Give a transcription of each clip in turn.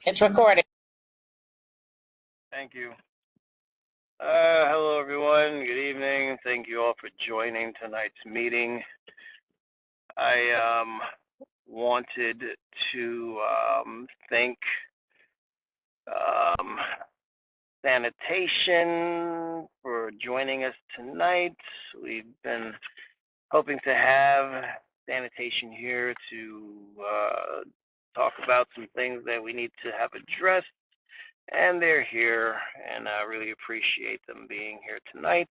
It's recording. Thank you. Hello, everyone. Good evening. Thank you all for joining tonight's meeting. I wanted to thank Sanitation for joining us tonight. We've been hoping to have Sanitation here to talk about some things that we need to have addressed. And they're here, and I really appreciate them being here tonight.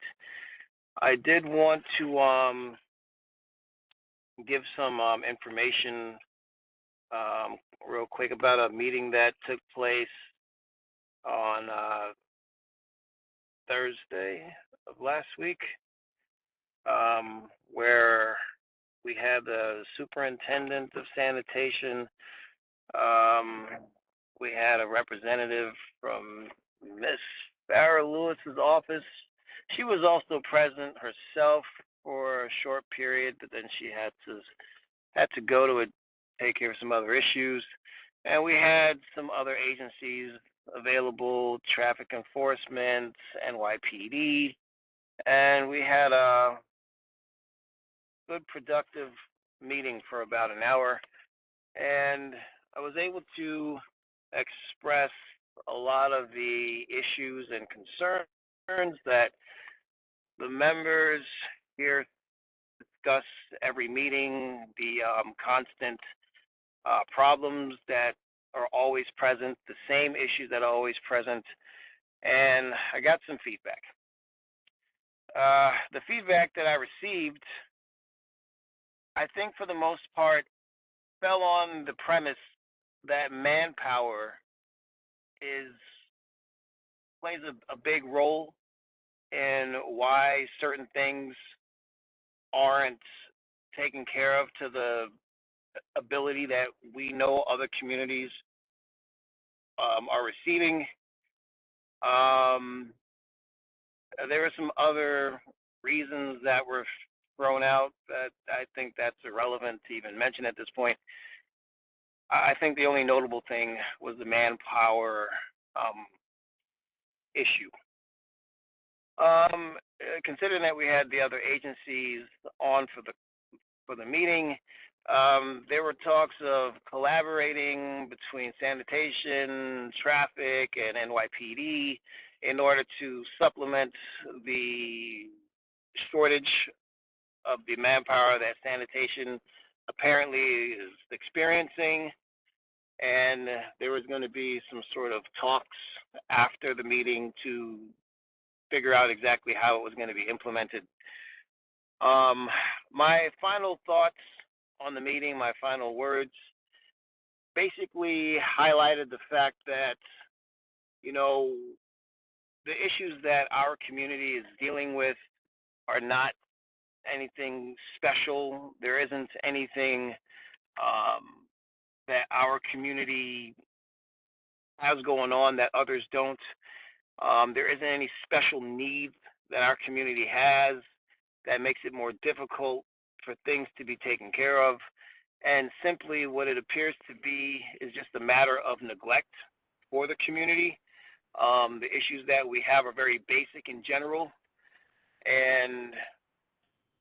I did want to give some information real quick about a meeting that took place on Thursday of last week, where we had the superintendent of sanitation. We had a representative from Miss Farrah Lewis's office. She was also present herself for a short period, but then she had to go to take care of some other issues. And we had some other agencies available: traffic enforcement, NYPD, and we had a good, productive meeting for about an hour. And I was able to express a lot of the issues and concerns that the members here discuss every meeting, the constant problems that are always present, the same issues that are always present, and I got some feedback. The feedback that I received, I think for the most part, fell on the premise that manpower plays a big role in why certain things aren't taken care of to the ability that we know other communities are receiving. There are some other reasons that were thrown out that I think that's irrelevant to even mention at this point. I think the only notable thing was the manpower issue. Considering that we had the other agencies on for the meeting, there were talks of collaborating between sanitation, traffic, and NYPD in order to supplement the shortage of the manpower that sanitation apparently is experiencing. And there was going to be some sort of talks after the meeting to figure out exactly how it was going to be implemented. My final thoughts on the meeting, my final words, basically highlighted the fact that, you know, the issues that our community is dealing with are not anything special. There isn't anything that our community has going on that others don't. There isn't any special need that our community has that makes it more difficult for things to be taken care of. And simply what it appears to be is just a matter of neglect for the community. The issues that we have are very basic in general, and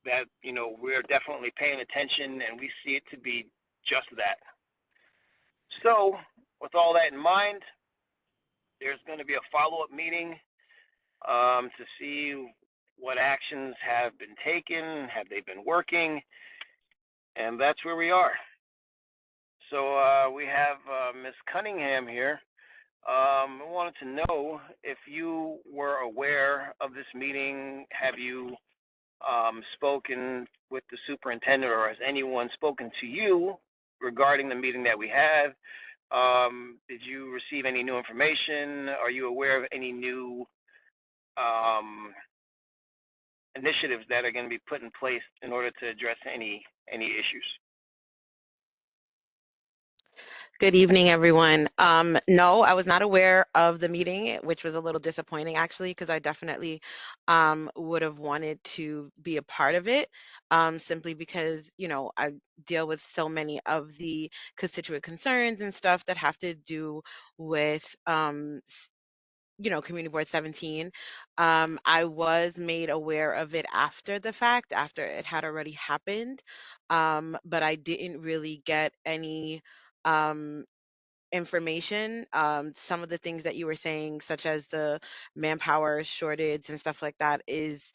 that, you know, we're definitely paying attention, and we see it to be just that. So with all that in mind, there's going to be a follow-up meeting to see what actions have been taken, have they been working, and that's where we are. So we have Ms. Cunningham here. I wanted to know if you were aware of this meeting. Have you spoken with the superintendent, or has anyone spoken to you regarding the meeting that we have? Did you receive any new information? Are you aware of any new initiatives that are going to be put in place in order to address any issues? Good evening, everyone. No, I was not aware of the meeting, which was a little disappointing actually, because I definitely would have wanted to be a part of it, simply because, I deal with so many of the constituent concerns and stuff that have to do with Community Board 17. I was made aware of it after the fact, after it had already happened, but I didn't really get any um, information. Some of the things that you were saying, such as the manpower shortage and stuff like that, is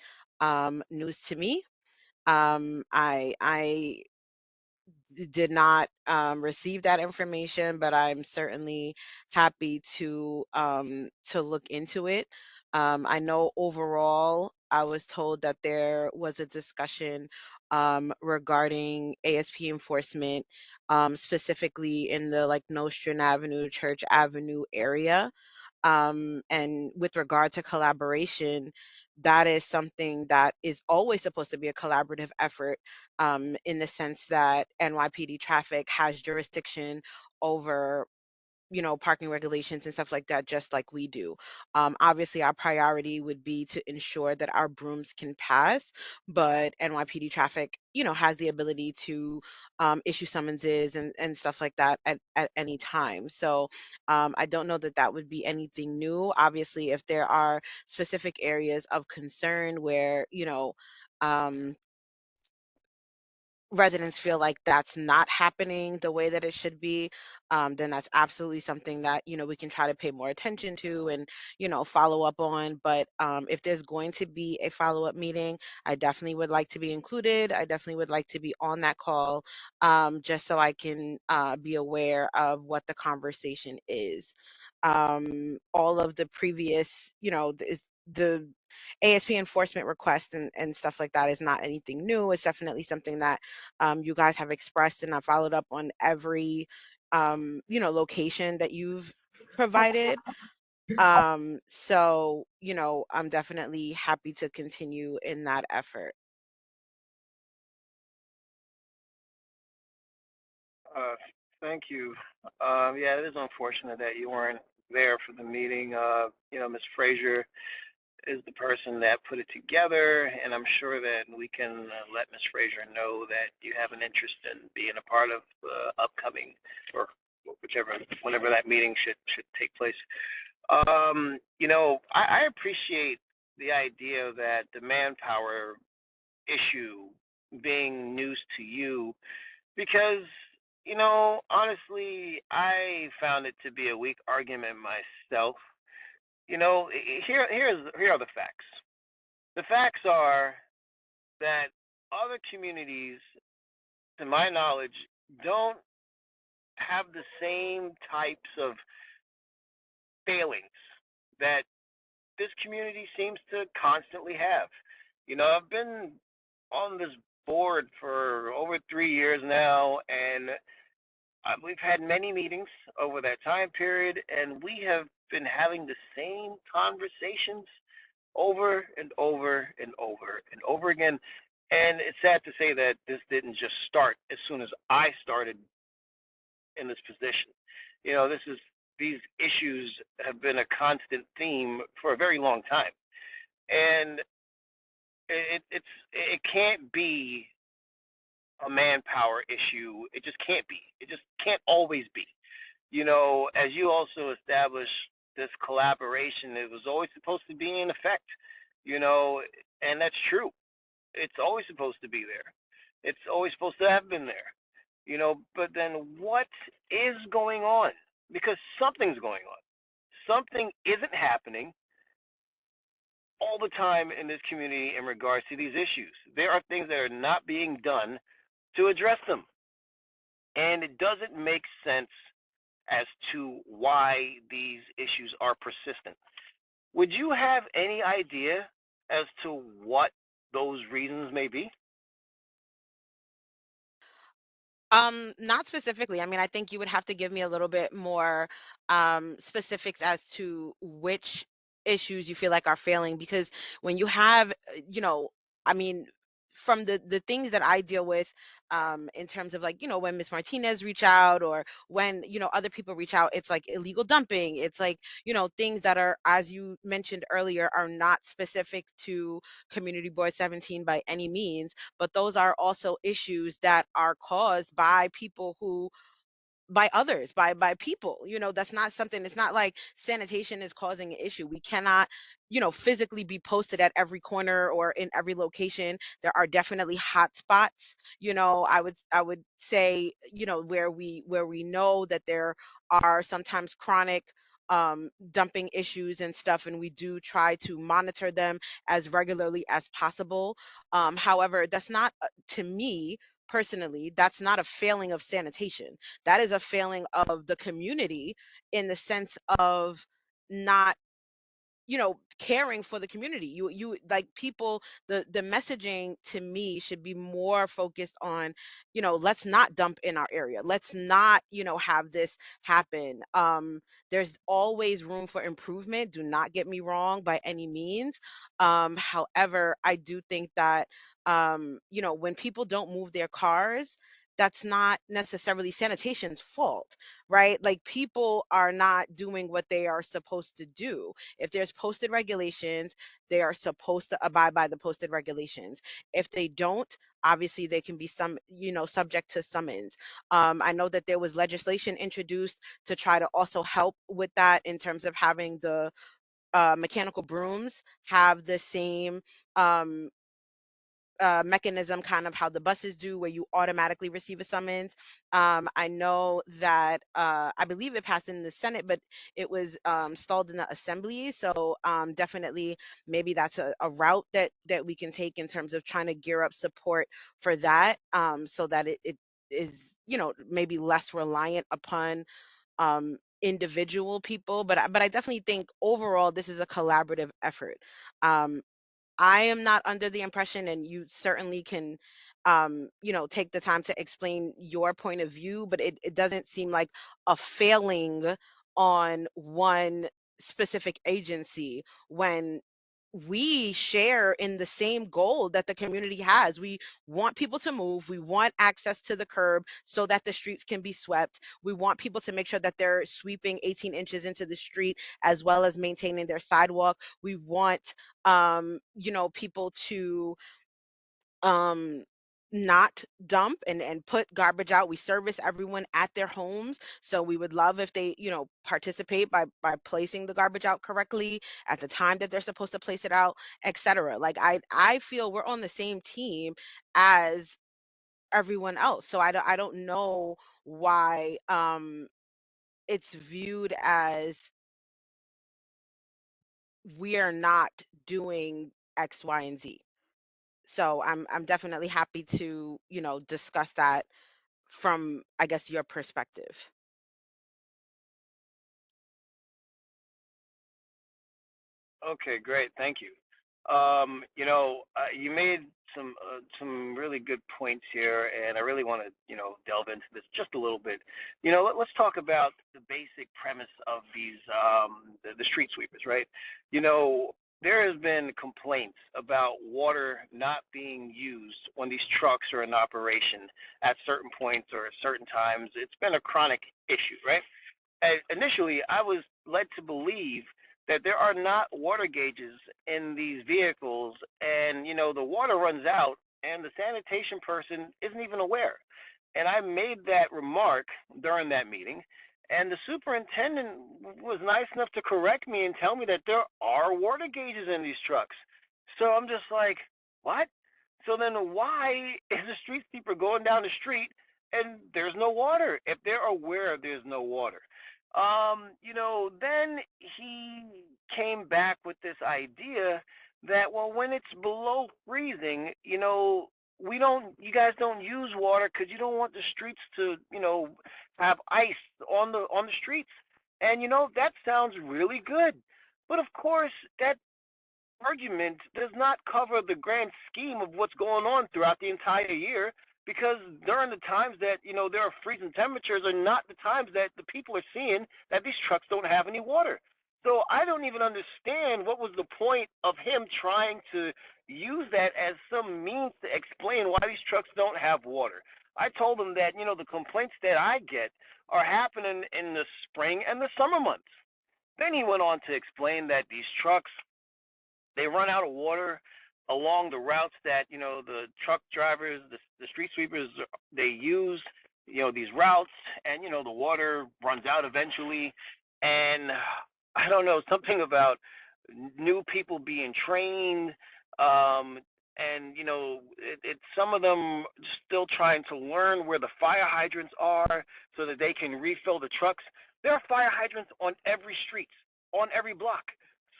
news to me. I did not receive that information, but I'm certainly happy to look into it. I know overall, I was told that there was a discussion regarding ASP enforcement, specifically in the like Nostrand Avenue, Church Avenue area. And with regard to collaboration, that is something that is always supposed to be a collaborative effort, in the sense that NYPD traffic has jurisdiction over parking regulations and stuff like that, just like we do. Obviously, our priority would be to ensure that our brooms can pass, but NYPD traffic, has the ability to issue summonses and stuff like that at any time. So I don't know that that would be anything new. Obviously, if there are specific areas of concern where, um, residents feel like that's not happening the way that it should be, then that's absolutely something that we can try to pay more attention to and follow up on. But if there's going to be a follow-up meeting, I definitely would like to be included. I definitely would like to be on that call, just so I can be aware of what the conversation is. All of the previous, the ASP enforcement request and stuff like that is not anything new. It's definitely something that you guys have expressed, and I followed up on every location that you've provided. So I'm definitely happy to continue in that effort. Uh, Thank you. Yeah, it is unfortunate that you weren't there for the meeting. Ms. Frazier is the person that put it together, and I'm sure that we can let Ms. Frazier know that you have an interest in being a part of the upcoming or whenever that meeting should take place. I appreciate the idea that the manpower issue being news to you because honestly, I found it to be a weak argument myself. Here are the facts. The facts are that other communities, to my knowledge, don't have the same types of failings that this community seems to constantly have. I've been on this board for over 3 years now, and we've had many meetings over that time period, and we have been having the same conversations over and over and over and over again. And it's sad to say that this didn't just start as soon as I started in this position. These issues have been a constant theme for a very long time, and it can't be a manpower issue. It just can't be. It just can't always be. As you also established, this collaboration, it was always supposed to be in effect, you know, and that's true. It's always supposed to be there. It's always supposed to have been there, but then what is going on? Because something's going on. Something isn't happening all the time in this community in regards to these issues. There are things that are not being done to address them. And it doesn't make sense as to why these issues are persistent. Would you have any idea as to what those reasons may be? Not specifically. I mean, I think you would have to give me a little bit more specifics as to which issues you feel like are failing, because when you have, I mean, from the things that I deal with, in terms of, like, when Miss Martinez reach out, or when, other people reach out, it's like illegal dumping. It's like, things that are, as you mentioned earlier, are not specific to Community Board 17 by any means, but those are also issues that are caused by people who, by others, by people. That's not something, it's not like sanitation is causing an issue. We cannot, physically be posted at every corner or in every location. There are definitely hot spots. I would say, where we know that there are sometimes chronic dumping issues and stuff, and we do try to monitor them as regularly as possible. However, that's not, to me personally, that's not a failing of sanitation. That is a failing of the community, in the sense of not, caring for the community. You like, people, the messaging to me should be more focused on, let's not dump in our area. Let's not, have this happen. There's always room for improvement, do not get me wrong, by any means. However, I do think that, when people don't move their cars, that's not necessarily sanitation's fault, right? Like, people are not doing what they are supposed to do. If there's posted regulations, they are supposed to abide by the posted regulations. If they don't, obviously they can be subject to summons. I know that there was legislation introduced to try to also help with that, in terms of having the mechanical brooms have the same um, mechanism, kind of how the buses do, where you automatically receive a summons. I know that, I believe it passed in the Senate, but it was stalled in the Assembly. So definitely, maybe that's a route that we can take, in terms of trying to gear up support for that, so that it is, maybe less reliant upon individual people. But I definitely think overall this is a collaborative effort. Um, I am not under the impression, and you certainly can, take the time to explain your point of view, but it doesn't seem like a failing on one specific agency, when we share in the same goal that the community has. We want people to move. We want access to the curb so that the streets can be swept. We want people to make sure that they're sweeping 18 inches into the street, as well as maintaining their sidewalk. We want, people to, um not dump and put garbage out. We service everyone at their homes, so we would love if they, participate by placing the garbage out correctly at the time that they're supposed to place it out, etc. Like, I feel we're on the same team as everyone else. So I don't know why it's viewed as we are not doing X, Y, and Z. So I'm definitely happy to, discuss that from, I guess, your perspective. Okay, great. Thank you. You made some really good points here, and I really want to delve into this just a little bit. Let's talk about the basic premise of these the street sweepers, right? You know, there has been complaints about water not being used when these trucks are in operation at certain points or at certain times. It's been a chronic issue, right? Initially, I was led to believe that there are not water gauges in these vehicles, and the water runs out, and the sanitation person isn't even aware. And I made that remark during that meeting, and the superintendent was nice enough to correct me and tell me that there are water gauges in these trucks. So I'm just like, what? So then why is the street sweeper going down the street and there's no water if they're aware there's no water? Then he came back with this idea that, well, when it's below freezing, you guys don't use water because you don't want the streets to, have ice on the streets. And that sounds really good. But of course, that argument does not cover the grand scheme of what's going on throughout the entire year, because during the times that there are freezing temperatures are not the times that the people are seeing that these trucks don't have any water. So I don't even understand what was the point of him trying to use that as some means to explain why these trucks don't have water. I told him that, the complaints that I get are happening in the spring and the summer months. Then he went on to explain that these trucks, they run out of water along the routes that the truck drivers, the street sweepers, they use. These routes, and the water runs out eventually. And I don't know, something about new people being trained, and it's some of them still trying to learn where the fire hydrants are so that they can refill the trucks. There are fire hydrants on every street, on every block,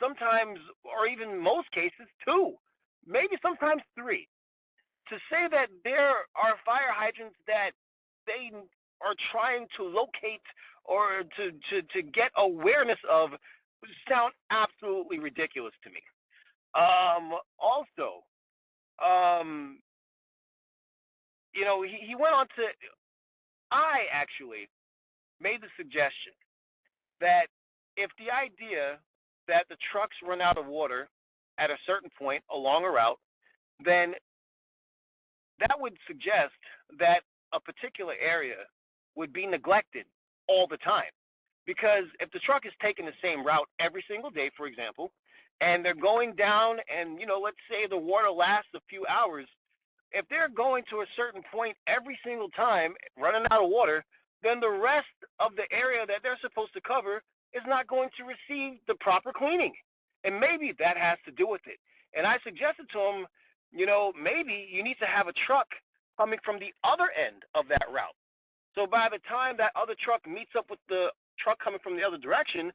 sometimes, or even most cases, two, maybe sometimes three. To say that there are fire hydrants that they are trying to locate or to get awareness of sound absolutely ridiculous to me. Also, um, he went on to, I actually made the suggestion that if the idea that the trucks run out of water at a certain point along a route, then that would suggest that a particular area would be neglected all the time. Because if the truck is taking the same route every single day, for example, and they're going down and, let's say the water lasts a few hours, if they're going to a certain point every single time, running out of water, then the rest of the area that they're supposed to cover is not going to receive the proper cleaning. And maybe that has to do with it. And I suggested to him, maybe you need to have a truck coming from the other end of that route. So by the time that other truck meets up with the truck coming from the other direction,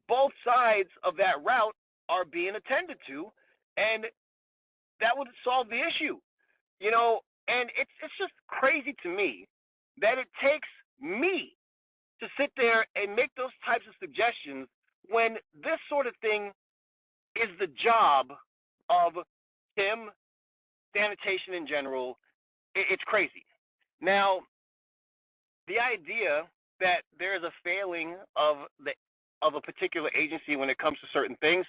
both sides of that route are being attended to, and that would solve the issue. And it's just crazy to me that it takes me to sit there and make those types of suggestions when this sort of thing is the job of Tim, sanitation in general. It's crazy. Now, the idea that there's a failing of a particular agency when it comes to certain things,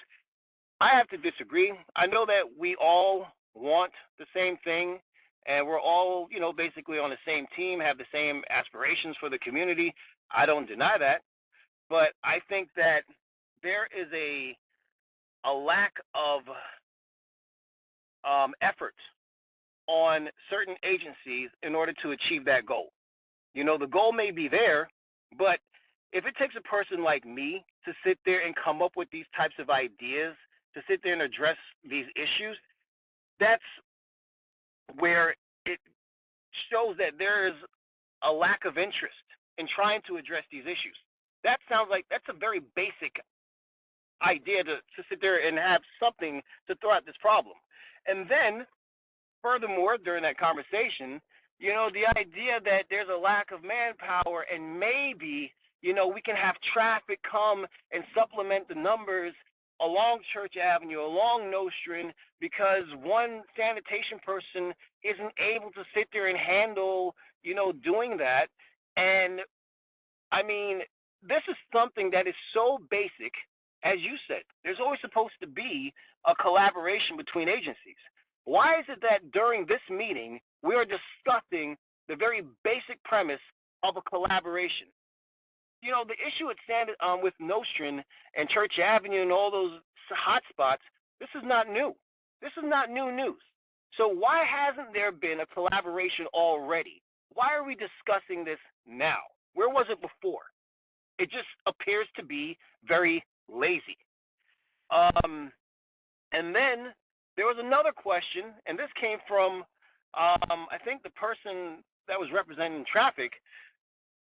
I have to disagree. I know that we all want the same thing, and we're all, basically on the same team, have the same aspirations for the community. I don't deny that, but I think that there is a lack of effort on certain agencies in order to achieve that goal. The goal may be there, but if it takes a person like me to sit there and come up with these types of ideas, to sit there and address these issues, that's where it shows that there is a lack of interest in trying to address these issues. That sounds like that's a very basic idea to sit there and have something to throw at this problem. And then, furthermore, during that conversation, the idea that there's a lack of manpower and maybe, we can have traffic come and supplement the numbers along Church Avenue, along Nostrand, because one sanitation person isn't able to sit there and handle, doing that. And I mean, this is something that is so basic, as you said. There's always supposed to be a collaboration between agencies. Why is it that during this meeting we are discussing the very basic premise of a collaboration? The issue with Nostrand and Church Avenue and all those hot spots, this is not new. This is not new news. So why hasn't there been a collaboration already? Why are we discussing this now? Where was it before? It just appears to be very lazy. And then there was another question, and this came from, I think, the person that was representing traffic.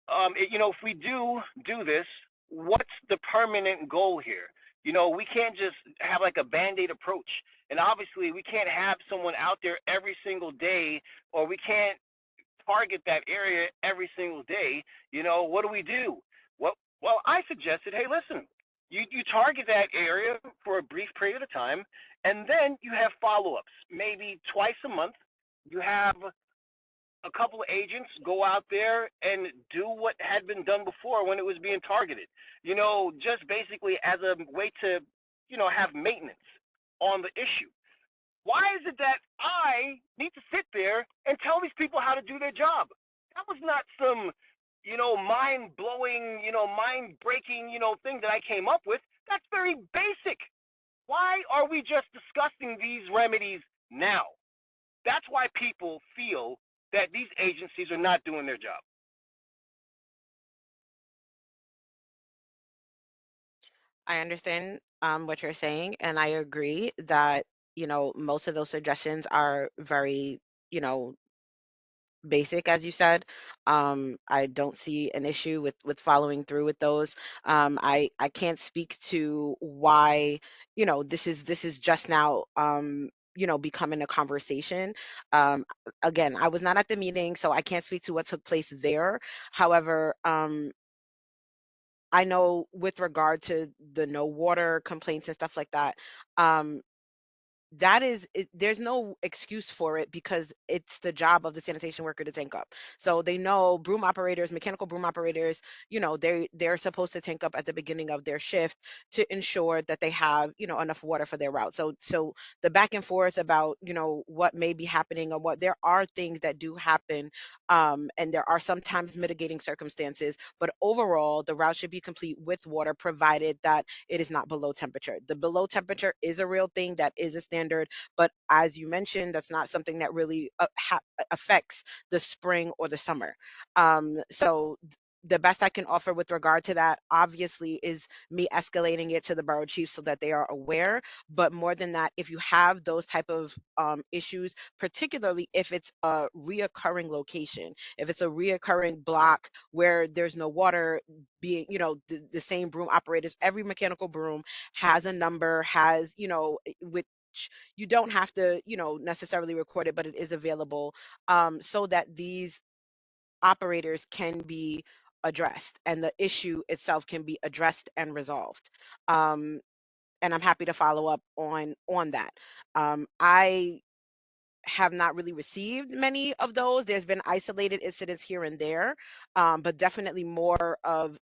If we do this, what's the permanent goal here? We can't just have like a band-aid approach. And obviously, we can't have someone out there every single day, or we can't target that area every single day. What do we do? Well, I suggested, hey, listen, you target that area for a brief period of time, and then you have follow-ups, maybe twice a month. You have a couple of agents go out there and do what had been done before when it was being targeted. Just basically as a way to, have maintenance on the issue. Why is it that I need to sit there and tell these people how to do their job? That was not some, mind blowing, mind breaking, thing that I came up with. That's very basic. Why are we just discussing these remedies now? That's why people feel that these agencies are not doing their job. I understand what you're saying, and I agree that, most of those suggestions are very, you know, basic, as you said. I don't see an issue with following through with those. I can't speak to why, this is just now, becoming a conversation. Um, Again, I was not at the meeting, so I can't speak to what took place there. However, I know with regard to the no water complaints and stuff like that, um, there's no excuse for it because it's the job of the sanitation worker to tank up. So they know broom operators, mechanical broom operators, they're supposed to tank up at the beginning of their shift to ensure that they have, enough water for their route. So the back and forth about, what may be happening, or what, there are things that do happen, and there are sometimes mitigating circumstances, but overall the route should be complete with water, provided that it is not below temperature. The below temperature is a real thing, that is a standard, but as you mentioned, that's not something that really affects the spring or the summer. The best I can offer with regard to that, obviously, is me escalating it to the borough chief so that they are aware. But more than that, if you have those type of issues, particularly if it's a reoccurring location, if it's a reoccurring block where there's no water, being, the same broom operators, every mechanical broom has a number, has, which you don't have to, necessarily record it, but it is available, so that these operators can be addressed and the issue itself can be addressed and resolved. Um, and I'm happy to follow up on that. I have not really received many of those. There's been isolated incidents here and there, but definitely more of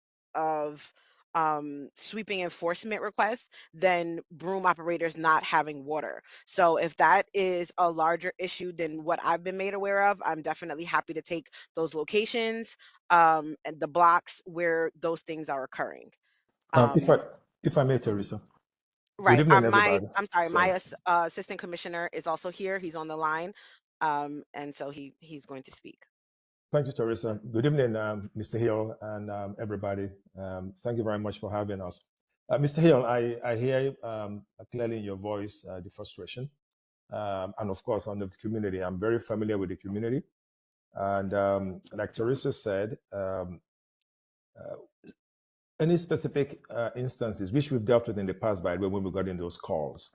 sweeping enforcement requests than broom operators not having water. So if that is a larger issue than what I've been made aware of, I'm definitely happy to take those locations, and the blocks where those things are occurring. If I Um, if I may, Teresa. Good right. evening, My everybody. I'm sorry. My Sorry. assistant commissioner is also here. He's on the line, and so he's going to speak. Thank you, Teresa. Good evening, Mr. Hill and everybody. Thank you very much for having us. Mr. Hill, I hear clearly in your voice the frustration, and of course, on the community. I'm very familiar with the community. And like Teresa said, any specific instances, which we've dealt with in the past, by the way, when we got in those calls,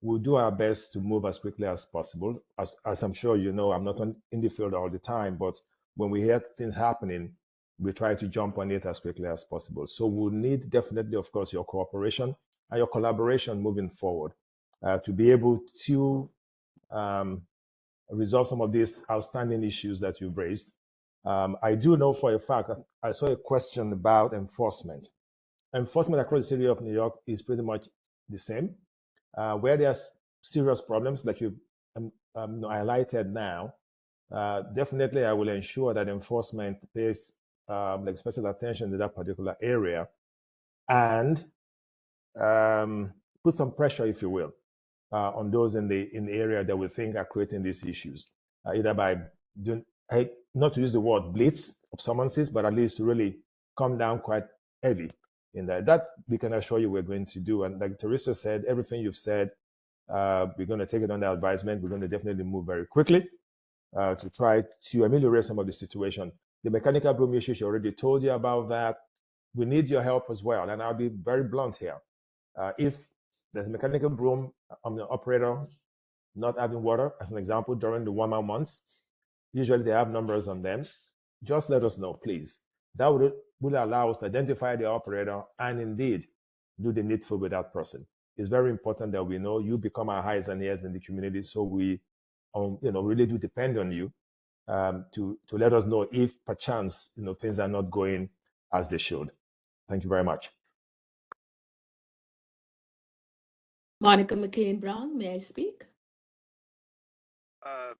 we'll do our best to move as quickly as possible. As I'm sure you know, I'm not in the field all the time, but when we hear things happening, we try to jump on it as quickly as possible. So we'll need definitely, of course, your cooperation and your collaboration moving forward to be able to um, resolve some of these outstanding issues that you've raised. I do know for a fact that I saw a question about enforcement. Enforcement across the city of New York is pretty much the same. Where there's serious problems, like you highlighted now, definitely I will ensure that enforcement pays like special attention to that particular area and put some pressure, if you will, on those in the area that we think are creating these issues, either by doing, not to use the word blitz of summonses, but at least to really come down quite heavy in that. That we can assure you we're going to do. And like Teresa said, everything you've said, we're going to take it under advisement. We're going to definitely move very quickly to try to ameliorate some of the situation. The mechanical broom issue, she already told you about that. We need your help as well. And I'll be very blunt here. If there's a mechanical broom on the operator not having water, as an example, during the warmer months, usually they have numbers on them. Just let us know, please. That would allow us to identify the operator and indeed do the needful with that person. It's very important that we know you become our eyes and ears in the community, so we, really do depend on you to let us know if perchance things are not going as they should. Thank you very much. Monica McCain Brown, may I speak? Uh,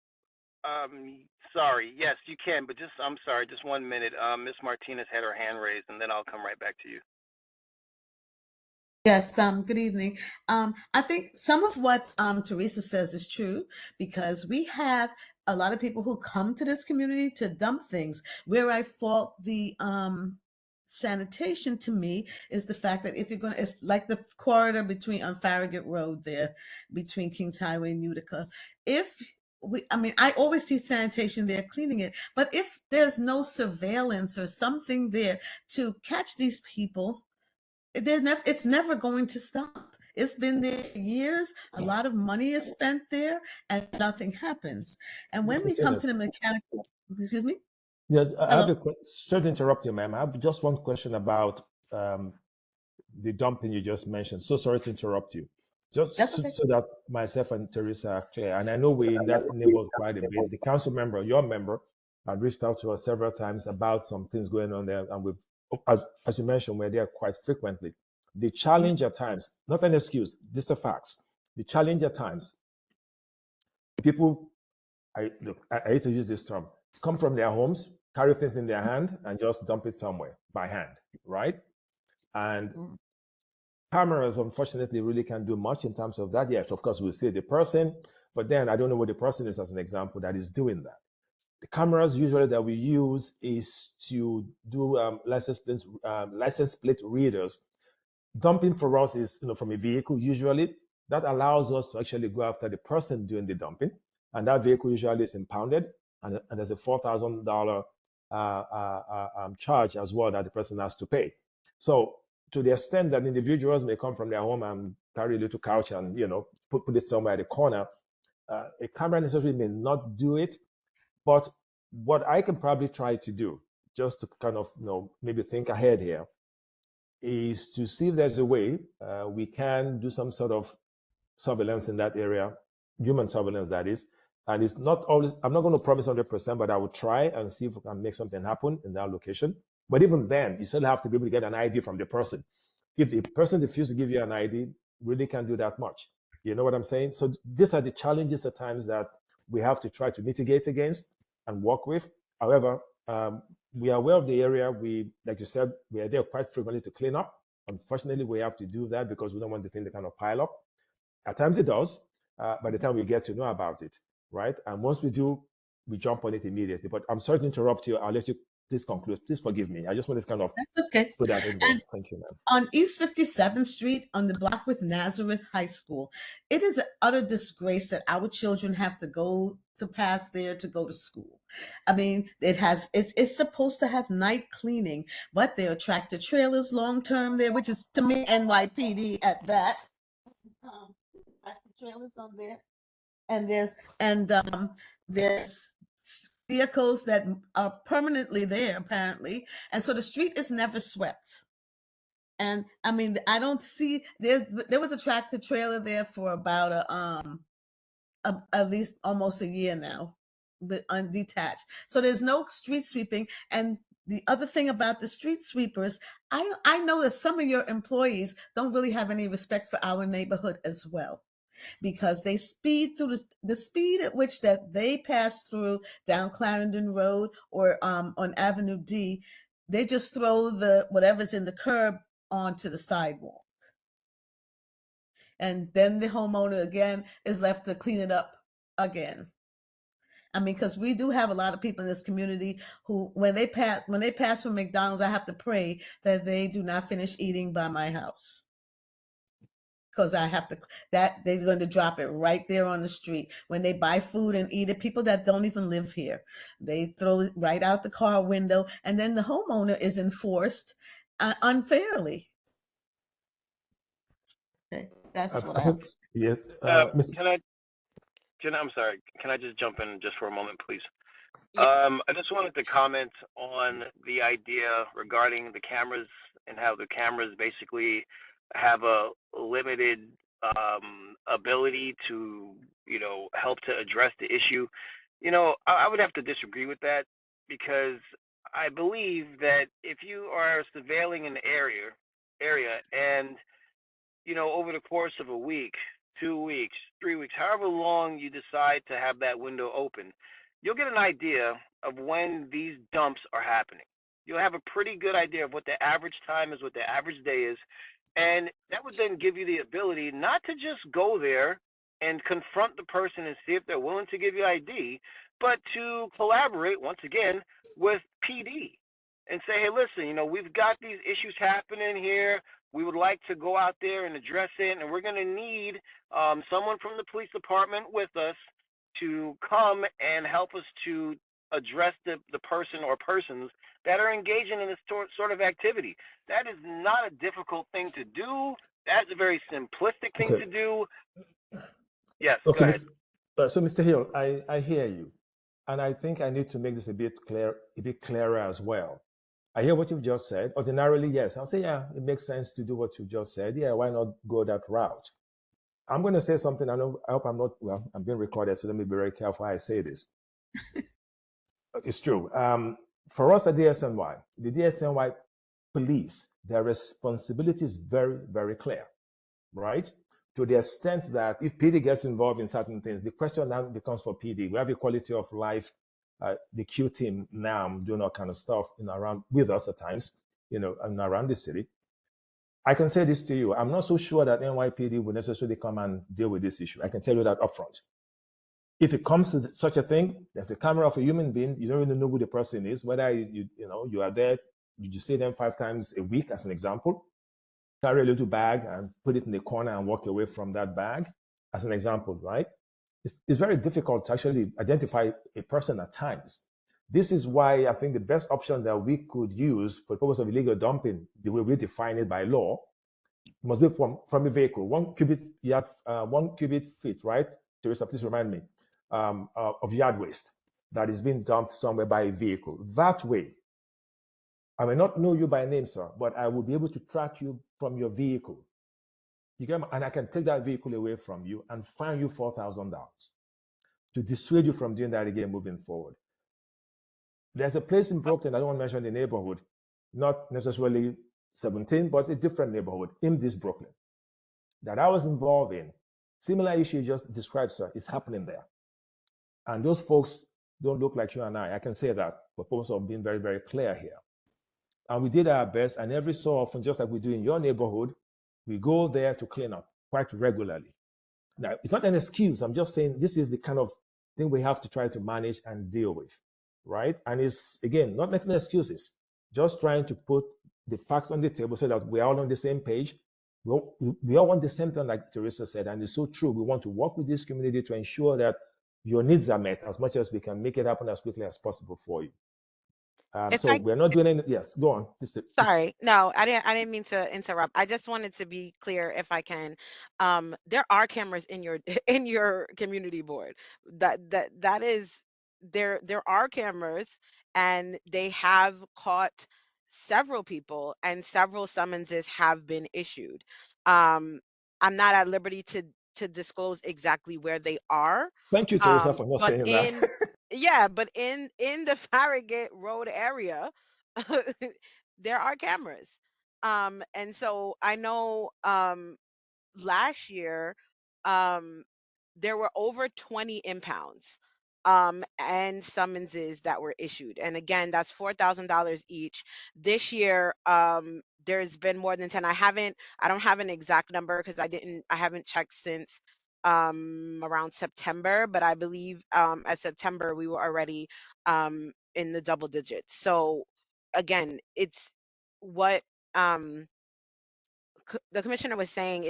Sorry. Yes, you can, but I'm sorry, just 1 minute. Miss Martinez had her hand raised, and then I'll come right back to you. Yes, good evening. I think some of what Teresa says is true because we have a lot of people who come to this community to dump things. Where I fault the sanitation to me is the fact that if you're going to, it's like the corridor between on Farragut Road there, between Kings Highway and Utica. If I mean, I always see sanitation there cleaning it, but if there's no surveillance or something there to catch these people, it's never going to stop. It's been there years. A lot of money is spent there, and nothing happens. And Ms. when we come to Martinez, the mechanical, excuse me, yes, I have hello. a sorry to interrupt you, ma'am. I have just one question about um, the dumping you just mentioned. So sorry to interrupt you. That's Just okay. so that myself and Teresa are clear, and I know we in that neighborhood quite a bit. The council member, your member, had reached out to us several times about some things going on there, and as you mentioned, we're there quite frequently. The Mhm. challenge at times, not an excuse, this is a fact. The challenge at times, people, I hate to use this term, come from their homes, carry things in their hand, and just dump it somewhere by hand, right? And Mhm. cameras, unfortunately, really can't do much in terms of that. Yes, of course, we'll see the person, but then I don't know what the person is as an example that is doing that. The cameras usually that we use is to do license plate readers. Dumping for us is, from a vehicle usually. That allows us to actually go after the person doing the dumping, and that vehicle usually is impounded, and there's a $4,000 charge as well that the person has to pay. So to the extent that individuals may come from their home and carry a little couch and put it somewhere at the corner, a camera necessarily may not do it. But what I can probably try to do, just to kind of maybe think ahead here, is to see if there's a way we can do some sort of surveillance in that area, human surveillance, that is. And it's not always, I'm not going to promise 100%, but I will try and see if we can make something happen in that location. But even then, you still have to be able to get an ID from the person. If the person refuses to give you an ID, really can't do that much. You know what I'm saying? So these are the challenges at times that we have to try to mitigate against and work with. However, we are aware of the area. Like you said, we are there quite frequently to clean up. Unfortunately, we have to do that because we don't want the thing to kind of pile up. At times it does, by the time we get to know about it, right? And once we do, we jump on it immediately. But I'm sorry to interrupt you. I'll let you please conclude. Please forgive me. I just wanted to kind of That's okay. put that in there. And Thank you, ma'am. on East 57th Street, on the block with Nazareth High School, it is an utter disgrace that our children have to go to pass there to go to school. I mean, it's supposed to have night cleaning, but there are tractor trailers long term there, which is to me NYPD at that. Tractor trailers on there, and there's vehicles that are permanently there apparently, and so the street is never swept. And I mean, I don't see there was a tractor trailer there for about at least almost a year now, but undetached. So there's no street sweeping. And the other thing about the street sweepers, I know that some of your employees don't really have any respect for our neighborhood as well, because they speed through the speed at which that they pass through down Clarendon Road or on Avenue D. They just throw the whatever's in the curb onto the sidewalk, and then the homeowner again is left to clean it up again. I mean, because we do have a lot of people in this community who, when they pass from McDonald's, I have to pray that they do not finish eating by my house, because I have to, that they're going to drop it right there on the street. When they buy food and eat it, people that don't even live here, they throw it right out the car window, and then the homeowner is enforced unfairly. Okay, that's what I have to say. Yeah, Uh, Miss, can I, Jenna? I'm sorry. Can I just jump in just for a moment, please? Yeah. I just wanted to comment on the idea regarding the cameras and how the cameras basically have a limited ability to, help to address the issue. I would have to disagree with that because I believe that if you are surveilling an area, and over the course of a week, 2 weeks, 3 weeks, however long you decide to have that window open, you'll get an idea of when these dumps are happening. You'll have a pretty good idea of what the average time is, what the average day is, and that would then give you the ability not to just go there and confront the person and see if they're willing to give you ID, but to collaborate once again with PD and say, hey, listen, we've got these issues happening here. We would like to go out there and address it, and we're going to need someone from the police department with us to come and help us to address the person or persons that are engaging in this sort of activity. That is not a difficult thing to do. That's a very simplistic thing Okay. to do. Yes, go Okay, ahead. so Mr. Hill, I hear you. And I think I need to make this a bit clearer as well. I hear what you've just said. Ordinarily, yes, I'll say, yeah, it makes sense to do what you just said. Yeah, why not go that route? I'm going to say something. I hope I'm not, well, I'm being recorded, so let me be very careful how I say this. It's true. For us at DSNY, the DSNY police, their responsibility is very, very clear, right? To the extent that if PD gets involved in certain things, the question now becomes for PD. We have a quality of life, the Q team now doing all kind of stuff around with us at times, and around the city. I can say this to you. I'm not so sure that NYPD will necessarily come and deal with this issue. I can tell you that upfront. If it comes to such a thing, there's a camera of a human being. You don't really know who the person is, whether you are there, you see them 5 times a week, as an example. Carry a little bag and put it in the corner and walk away from that bag, as an example, right? It's very difficult to actually identify a person at times. This is why I think the best option that we could use for the purpose of illegal dumping, the way we define it by law, must be from a vehicle, 1 cubic feet, right? Teresa, please remind me, of yard waste that is being dumped somewhere by a vehicle. That way, I may not know you by name, sir, but I will be able to track you from your vehicle. And I can take that vehicle away from you and fine you $4,000 to dissuade you from doing that again moving forward. There's a place in Brooklyn, I don't want to mention the neighborhood, not necessarily 17, but a different neighborhood in this Brooklyn that I was involved in. Similar issue you just described, sir, is happening there. And those folks don't look like you and I. I can say that for purpose of being very, very clear here. And we did our best, and every so often, just like we do in your neighborhood, we go there to clean up quite regularly. Now, it's not an excuse. I'm just saying this is the kind of thing we have to try to manage and deal with, right? And it's, again, not making excuses, just trying to put the facts on the table so that we're all on the same page. We all want the same thing, like Teresa said, and it's so true. We want to work with this community to ensure that your needs are met as much as we can, make it happen as quickly as possible for you. If So I we're not doing any, yes, go on. Sorry. No, I didn't mean to interrupt. I just wanted to be clear if I can. There are cameras in your in your community board. That is there are cameras, and they have caught several people, and several summonses have been issued. Um I'm not at liberty to disclose exactly where they are. Thank you, Teresa, for not But saying that. in Yeah, but in the Farragut Road area, there are cameras. And so I know last year um there were over 20 impounds and summonses that were issued. And again, that's $4,000 each. This year there's been more than 10. I don't have an exact number because I haven't checked since around September, but I believe at September we were already in the double digits. So again, it's what um the commissioner was saying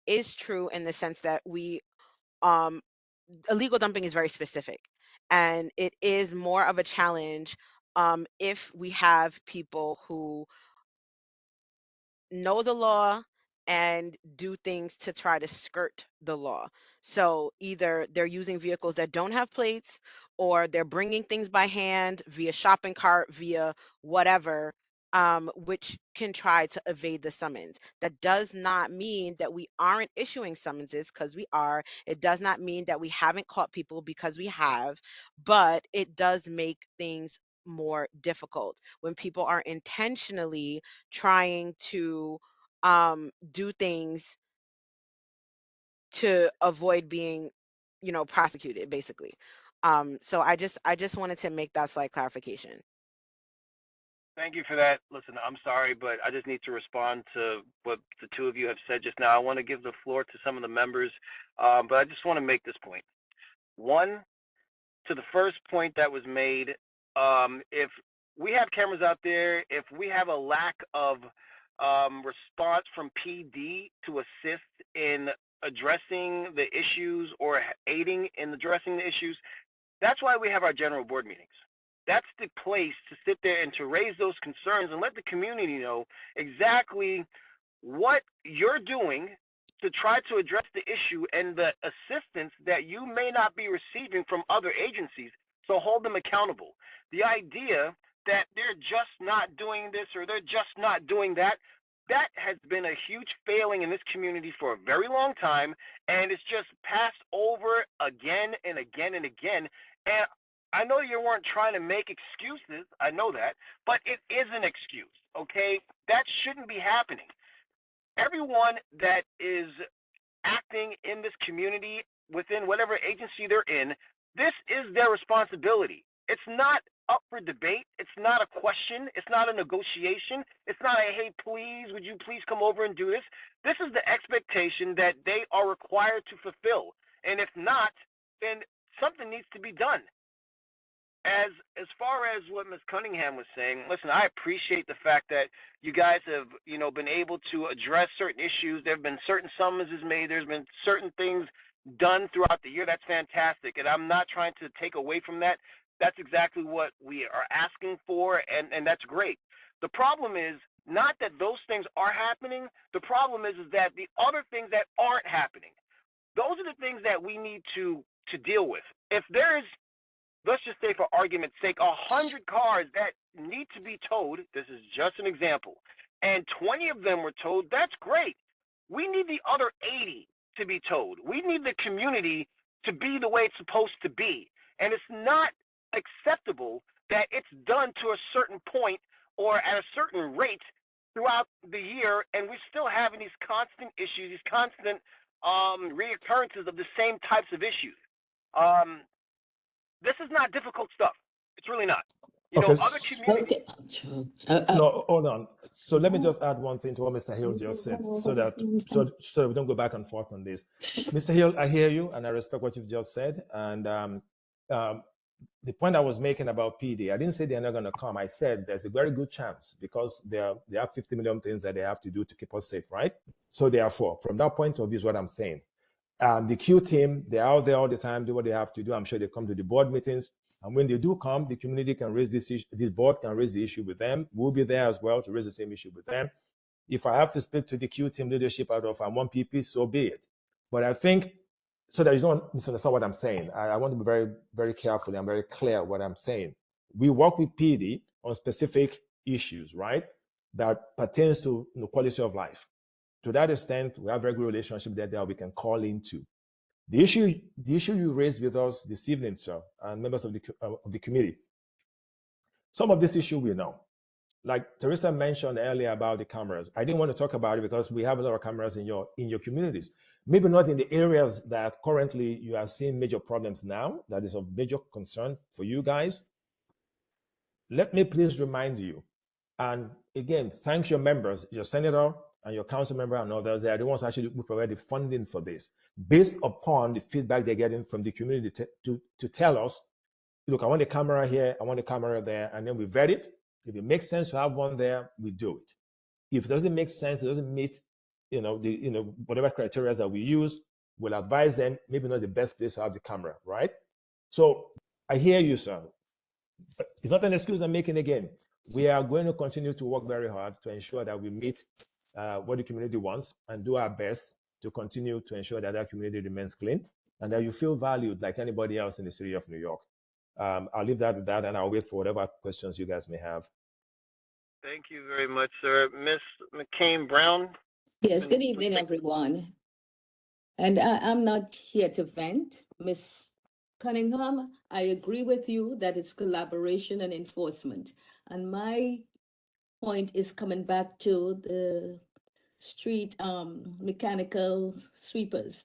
is true in the sense that we um illegal dumping is very specific, and it is more of a challenge if we have people who know the law and do things to try to skirt the law. So either they're using vehicles that don't have plates, or they're bringing things by hand via shopping cart, via whatever, which can try to evade the summons. That does not mean that we aren't issuing summonses, because we are. It does not mean that we haven't caught people, because we have, but it does make things more difficult when people are intentionally trying to do things to avoid being, prosecuted, basically. So I just wanted to make that slight clarification. Thank you for that. Listen, I'm sorry, but I just need to respond to what the two of you have said just now. I want to give the floor to some of the members, but I just want to make this point. One, to the first point that was made, if we have cameras out there, if we have a lack of response from PD to assist in addressing the issues or aiding in addressing the issues, that's why we have our general board meetings. That's the place to sit there and to raise those concerns and let the community know exactly what you're doing to try to address the issue and the assistance that you may not be receiving from other agencies. So hold them accountable. The idea that they're just not doing this or they're just not doing that, that has been a huge failing in this community for a very long time, and it's just passed over again and again and again. And I know you weren't trying to make excuses, I know that, but it is an excuse, okay? That shouldn't be happening. Everyone that is acting in this community within whatever agency they're in, this is their responsibility. It's not up for debate. It's not a question. It's not a negotiation. It's not a, hey, please, would you please come over and do this? This is the expectation that they are required to fulfill. And if not, then something needs to be done. As far as what Ms. Cunningham was saying, listen, I appreciate the fact that you guys have, been able to address certain issues. There have been certain summonses made. There's been certain things done throughout the year. That's fantastic. And I'm not trying to take away from that. That's exactly what we are asking for, and that's great. The problem is not that those things are happening. The problem is that the other things that aren't happening, those are the things that we need to deal with. If there's, let's just say for argument's sake, 100 cars that need to be towed, this is just an example, and 20 of them were towed, that's great. We need the other 80 to be towed. We need the community to be the way it's supposed to be. And it's not acceptable that it's done to a certain point or at a certain rate throughout the year, and we're still having these constant issues, these constant reoccurrences of the same types of issues. Um, this is not difficult stuff. It's really not. Okay. Other communities. Okay. No, hold on. So let me just add one thing to what Mr. Hill just said, so that we don't go back and forth on this. Mr. Hill, I hear you and I respect what you've just said. And the point I was making about PD, I didn't say they're not going to come. I said there's a very good chance because they have 50 million things that they have to do to keep us safe, right? So therefore, from that point of view is what I'm saying. The Q team, they're out there all the time, do what they have to do. I'm sure they come to the board meetings. And when they do come, the community can raise this issue, this board can raise the issue with them. We'll be there as well to raise the same issue with them. If I have to speak to the Q team leadership out of one PP, so be it. But I think, so that you don't misunderstand what I'm saying, I want to be very, very careful and very clear what I'm saying. We work with PD on specific issues, right, that pertains to quality of life. To that extent, we have a very good relationship that we can call into. The issue you raised with us this evening, sir, and members of the committee, some of this issue we know. Like Teresa mentioned earlier about the cameras. I didn't want to talk about it because we have a lot of cameras in your communities. Maybe not in the areas that currently you are seeing major problems now, that is of major concern for you guys. Let me please remind you, and again, thank your members, your senator and your council member and others. They are the ones actually who provide the funding for this, based upon the feedback they're getting from the community to tell us, look, I want a camera here, I want a camera there, and then we vet it. If it makes sense to have one there, we do it. If it doesn't make sense, it doesn't meet, whatever criteria that we use, we'll advise them, maybe not the best place to have the camera, right? So I hear you, sir. It's not an excuse I'm making again. We are going to continue to work very hard to ensure that we meet what the community wants and do our best to continue to ensure that our community remains clean and that you feel valued like anybody else in the city of New York. I'll leave that at that, and I'll wait for whatever questions you guys may have. Thank you very much, sir. Miss McCain Brown. Yes, good evening, everyone. And I'm not here to vent. Miss Cunningham, I agree with you that it's collaboration and enforcement. And my point is coming back to the street mechanical sweepers.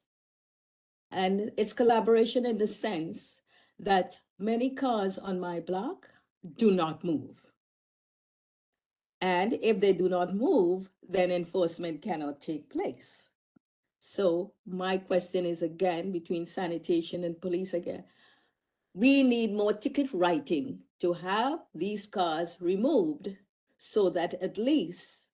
And it's collaboration in the sense that many cars on my block do not move. And if they do not move, then enforcement cannot take place. So my question is again between sanitation and police again. We need more ticket writing to have these cars removed so that at least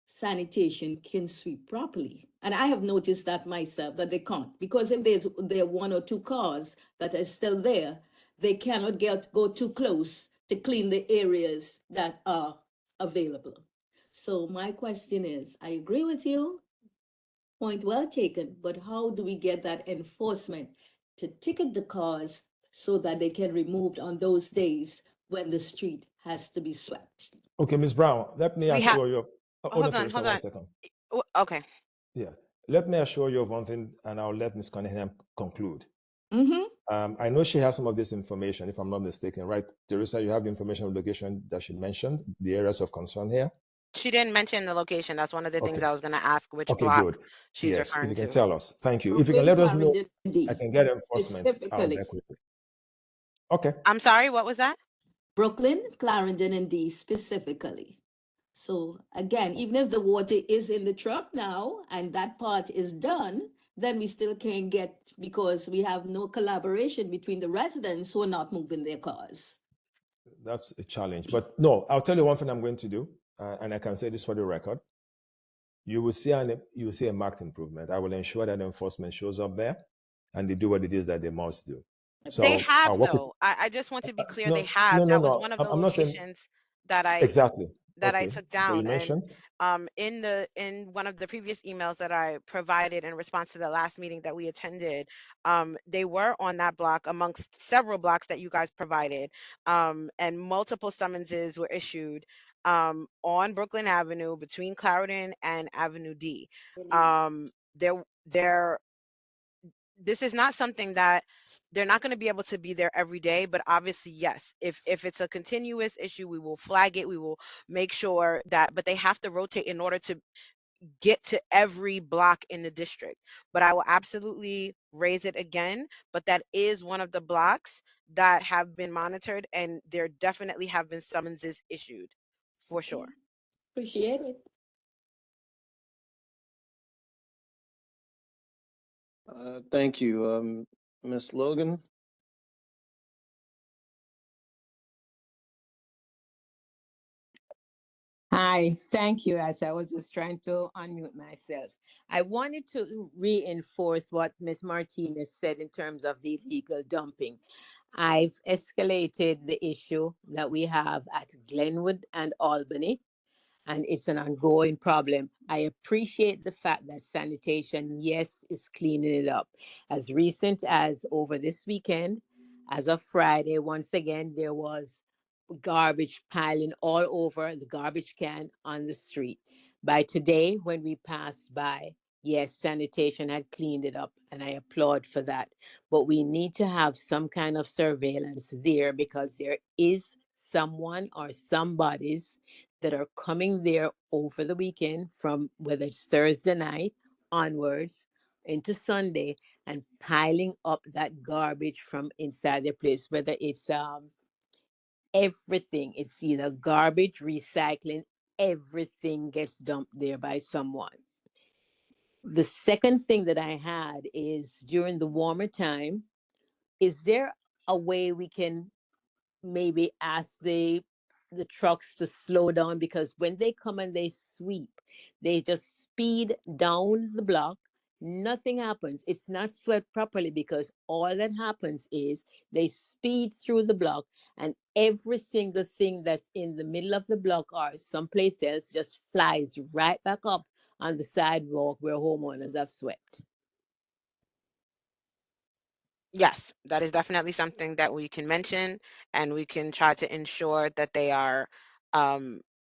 sanitation can sweep properly. And I have noticed that myself that they can't, because if there are one or two cars that are still there, they cannot go too close to clean the areas that are available. So my question is, I agree with you, point well taken, but how do we get that enforcement to ticket the cars so that they can removed on those days when the street has to be swept? Okay, Ms. Brown, let me We have assure you. Hold on, Teresa, hold one on. second. Okay. Yeah. Let me assure you of one thing, and I'll let Ms. Cunningham conclude. I know she has some of this information, if I'm not mistaken, right? Teresa, you have the information of location that she mentioned, the areas of concern here. She didn't mention the location. That's one of the things Okay. I was going to ask which Okay, block good. she's Yes, if referring you can to. tell us. Thank you. If you can Brooklyn, let us know, Clarendon, I D, can get enforcement out specifically. there quickly. Okay. I'm sorry, what was that? Brooklyn, Clarendon, and D specifically. So again, even if the water is in the truck now and that part is done, then we still can't get because we have no collaboration between the residents who are not moving their cars. That's a challenge. But no, I'll tell you one thing I'm going to do, and I can say this for the record. You will see a marked improvement. I will ensure that enforcement shows up there and they do what it is that they must do. So They have I'll work with though. I just want to be clear. They no, have. no, no, That was no. one of the I'm not saying locations that I exactly. that I Okay. took But you down. And mentioned in one of the previous emails that I provided in response to the last meeting that we attended, they were on that block amongst several blocks that you guys provided, and multiple summonses were issued on Brooklyn Avenue between Clarendon and Avenue D. There this is not something that they're not going to be able to be there every day, but obviously yes, if it's a continuous issue, we will flag it, we will make sure that, but they have to rotate in order to get to every block in the district. But I will absolutely raise it again, but that is one of the blocks that have been monitored, and there definitely have been summonses issued for Okay. sure. Appreciate it. Thank you, Ms. Logan. Hi, thank you. As I was just trying to unmute myself, I wanted to reinforce what Ms. Martinez said in terms of the illegal dumping. I've escalated the issue that we have at Glenwood and Albany, and it's an ongoing problem. I appreciate the fact that sanitation, yes, is cleaning it up. As recent as over this weekend, as of Friday, once again, there was garbage piling all over the garbage can on the street. By today, when we passed by, yes, sanitation had cleaned it up, and I applaud for that. But we need to have some kind of surveillance there because there is someone or somebodies that are coming there over the weekend from whether it's Thursday night onwards into Sunday and piling up that garbage from inside their place, whether it's everything. It's either garbage, recycling, everything gets dumped there by someone. The second thing that I had is during the warmer time, is there a way we can maybe ask the trucks to slow down, because when they come and they sweep, they just speed down the block. Nothing happens. It's not swept properly because all that happens is they speed through the block, and every single thing that's in the middle of the block or someplace else just flies right back up on the sidewalk where homeowners have swept. Yes, that is definitely something that we can mention, and we can try to ensure that they are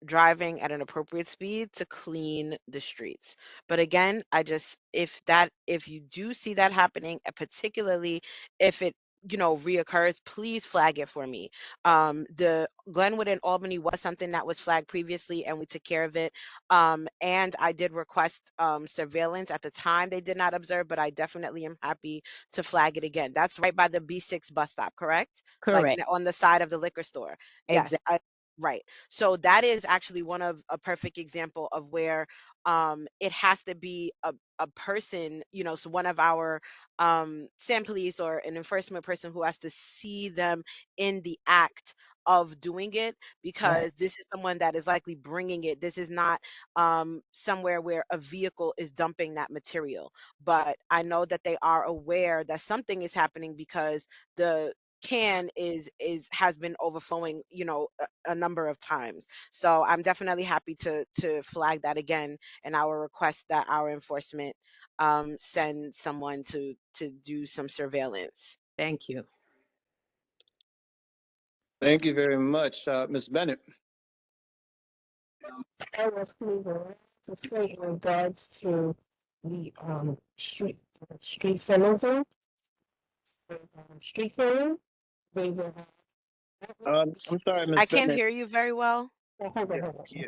driving at an appropriate speed to clean the streets. But again, I just, if you do see that happening, particularly if it reoccurs, please flag it for me. The Glenwood and Albany was something that was flagged previously, and we took care of it. And I did request surveillance at the time. They did not observe, but I definitely am happy to flag it again. That's right by the B6 bus stop, correct? Like Correct. on the side of the liquor store. Yes, Exactly. right. So that is actually one of a perfect example of where it has to be a person, so one of our sand police or an enforcement person who has to see them in the act of doing it, Right. because this is someone that is likely bringing it. This is not somewhere where a vehicle is dumping that material. But I know that they are aware that something is happening because the can is has been overflowing, a number of times. So I'm definitely happy to flag that again, and I will request that our enforcement send someone to do some surveillance. Thank you. Thank you very much, Ms. Bennett. I was pleased to say in regards to the street sentencing, street hearing, they will I'm sorry, I Ms. can't Bennett. hear you very well. hold on, Yeah, hold on. yeah,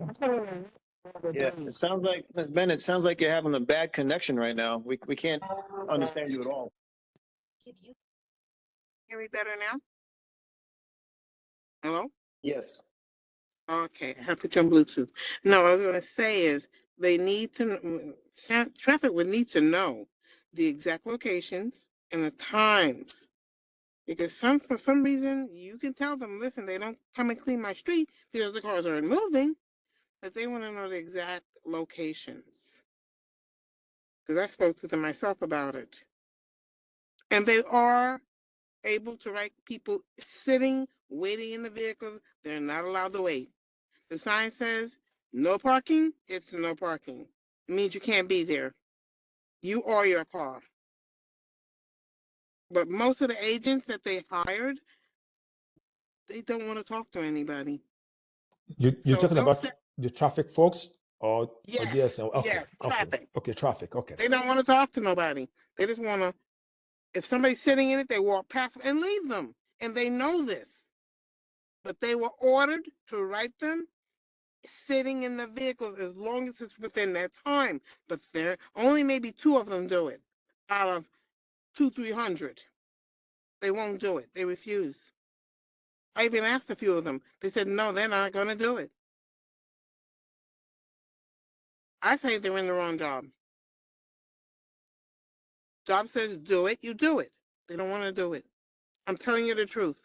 I'm telling you, all the Yeah, it days. sounds like, Ms. Bennett, it sounds like you're having a bad connection right now. We can't understand you at all. Hear me better now? Hello? Yes. Okay, I have to put you on Bluetooth. No, what I was going to say is they need to, traffic would need to know the exact locations and the times. Because for some reason, you can tell them, listen, they don't come and clean my street because the cars aren't moving, but they want to know the exact locations. Because I spoke to them myself about it. And they are able to write people sitting, waiting in the vehicles. They're not allowed to wait. The sign says no parking, it's no parking. It means you can't be there. You or your car. But most of the agents that they hired, they don't want to talk to anybody. You're So talking they'll about say, the traffic folks or yes, DSL? Okay, yes, okay, traffic. okay, traffic. Okay, They don't want to talk to nobody. They just want to, if somebody's sitting in it, they walk past them and leave them. And they know this. But they were ordered to write them sitting in the vehicles as long as it's within that time. But there only maybe two of them do it out of 300. They won't do it. They refuse. I even asked a few of them. They said no, they're not going to do it. I say they're in the wrong job. Job says do it, you do it. They don't want to do it. I'm telling you the truth.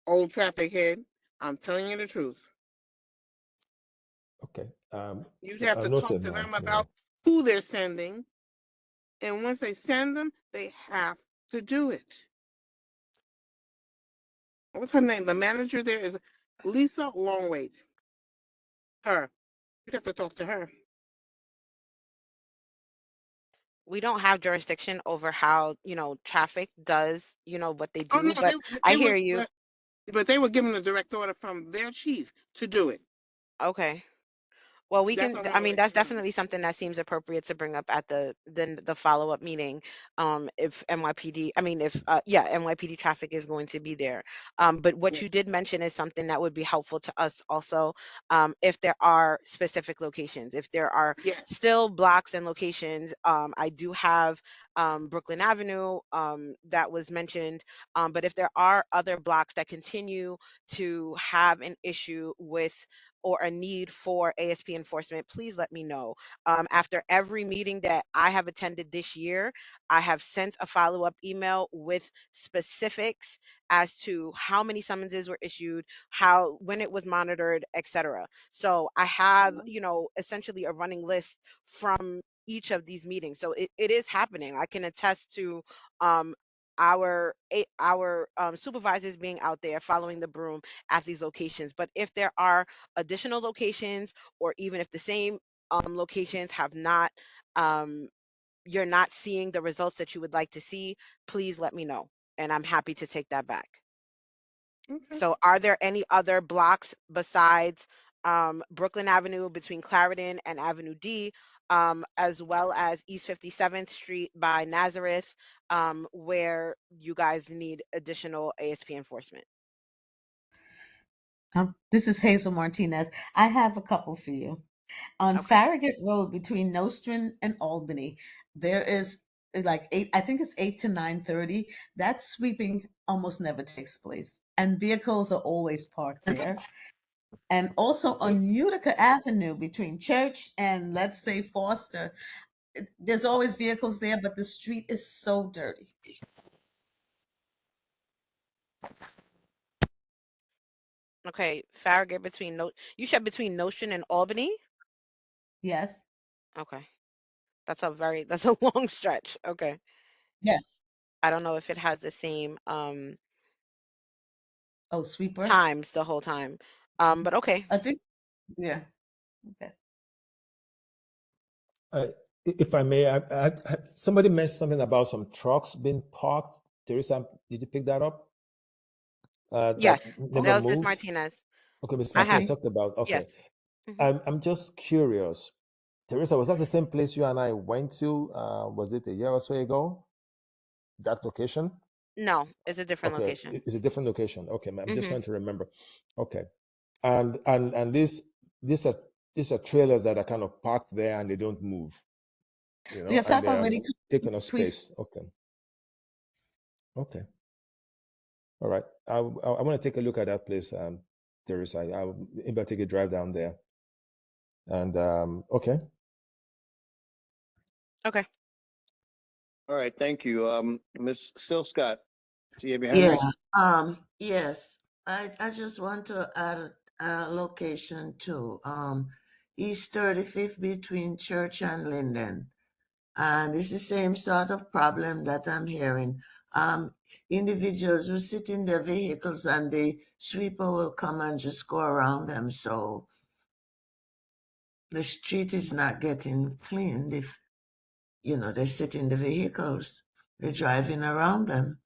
Old traffic head, I'm telling you the truth. okay. You'd have I've to talk noted to now. them Yeah. about who they're sending. And once they send them, they have to do it. What's her name? The manager there is Lisa Longwait. Her. You'd have to talk to her. We don't have jurisdiction over how, traffic does, what they Oh do, no, but I they hear were, you. but they were given a direct order from their chief to do it. Okay. Well, we That's can, what I I want to mean, let that's you know. definitely something that seems appropriate to bring up at the follow-up meeting. If NYPD, I mean, if, yeah, NYPD traffic is going to be there. But what Yes. you did mention is something that would be helpful to us also, if there are specific locations, if there are Yes. still blocks and locations. I do have, Brooklyn Avenue, that was mentioned. But if there are other blocks that continue to have an issue with or a need for ASP enforcement, please let me know. After every meeting that I have attended this year, I have sent a follow up email with specifics as to how many summonses were issued, how, when it was monitored, etc. So I have, essentially a running list from each of these meetings. So it is happening. I can attest to um, our supervisors being out there following the broom at these locations. But if there are additional locations, or even if the same locations have not, um, you're not seeing the results that you would like to see, please let me know, and I'm happy to take that back. Okay. So are there any other blocks besides Brooklyn Avenue between Clarendon and Avenue D, as well as East 57th Street by Nazareth, where you guys need additional ASP enforcement. This is Hazel Martinez. I have a couple for you. On Okay. Farragut Road between Nostrand and Albany, there is like eight, I think it's 8 to 9:30. That sweeping almost never takes place, and vehicles are always parked there. And also on Utica Avenue between Church and, let's say, Foster, there's always vehicles there, but the street is so dirty. Okay. Farragut between you said between Notion and Albany? Yes, Okay. That's a long stretch. Okay. yes. I don't know if it has the same Oh, sweeper. times the whole time. But okay. I think, yeah. Okay. Uh, if I may, somebody mentioned something about some trucks being parked. Teresa, did you pick that up? That Yes. never That was Miss moved? Martinez. Okay, Ms. I have Martinez Okay. talked about, okay. yes. Hmm. I'm just curious. Teresa, was that the same place you and I went to? Was it a year or so ago? That location? No, it's a different Okay, location. it's a different location. Okay, I'm just Hmm. trying to remember. Okay, and these are these are trailers that are kind of parked there and they don't move, you know, Yes, and I've they're already taking up tweets. space. Okay, okay, all right. I want to take a look at that place, Teresa. I'll maybe I'll take a drive down there. And okay, Okay. All right, thank you. Miss Sil Scott, do you have your hand Yeah, raised? yes. I just want to add a location too. East 35th between Church and Linden. And it's the same sort of problem that I'm hearing. Individuals will sit in their vehicles and the sweeper will come and just go around them. So the street is not getting cleaned if, they sit in the vehicles. They're driving around them.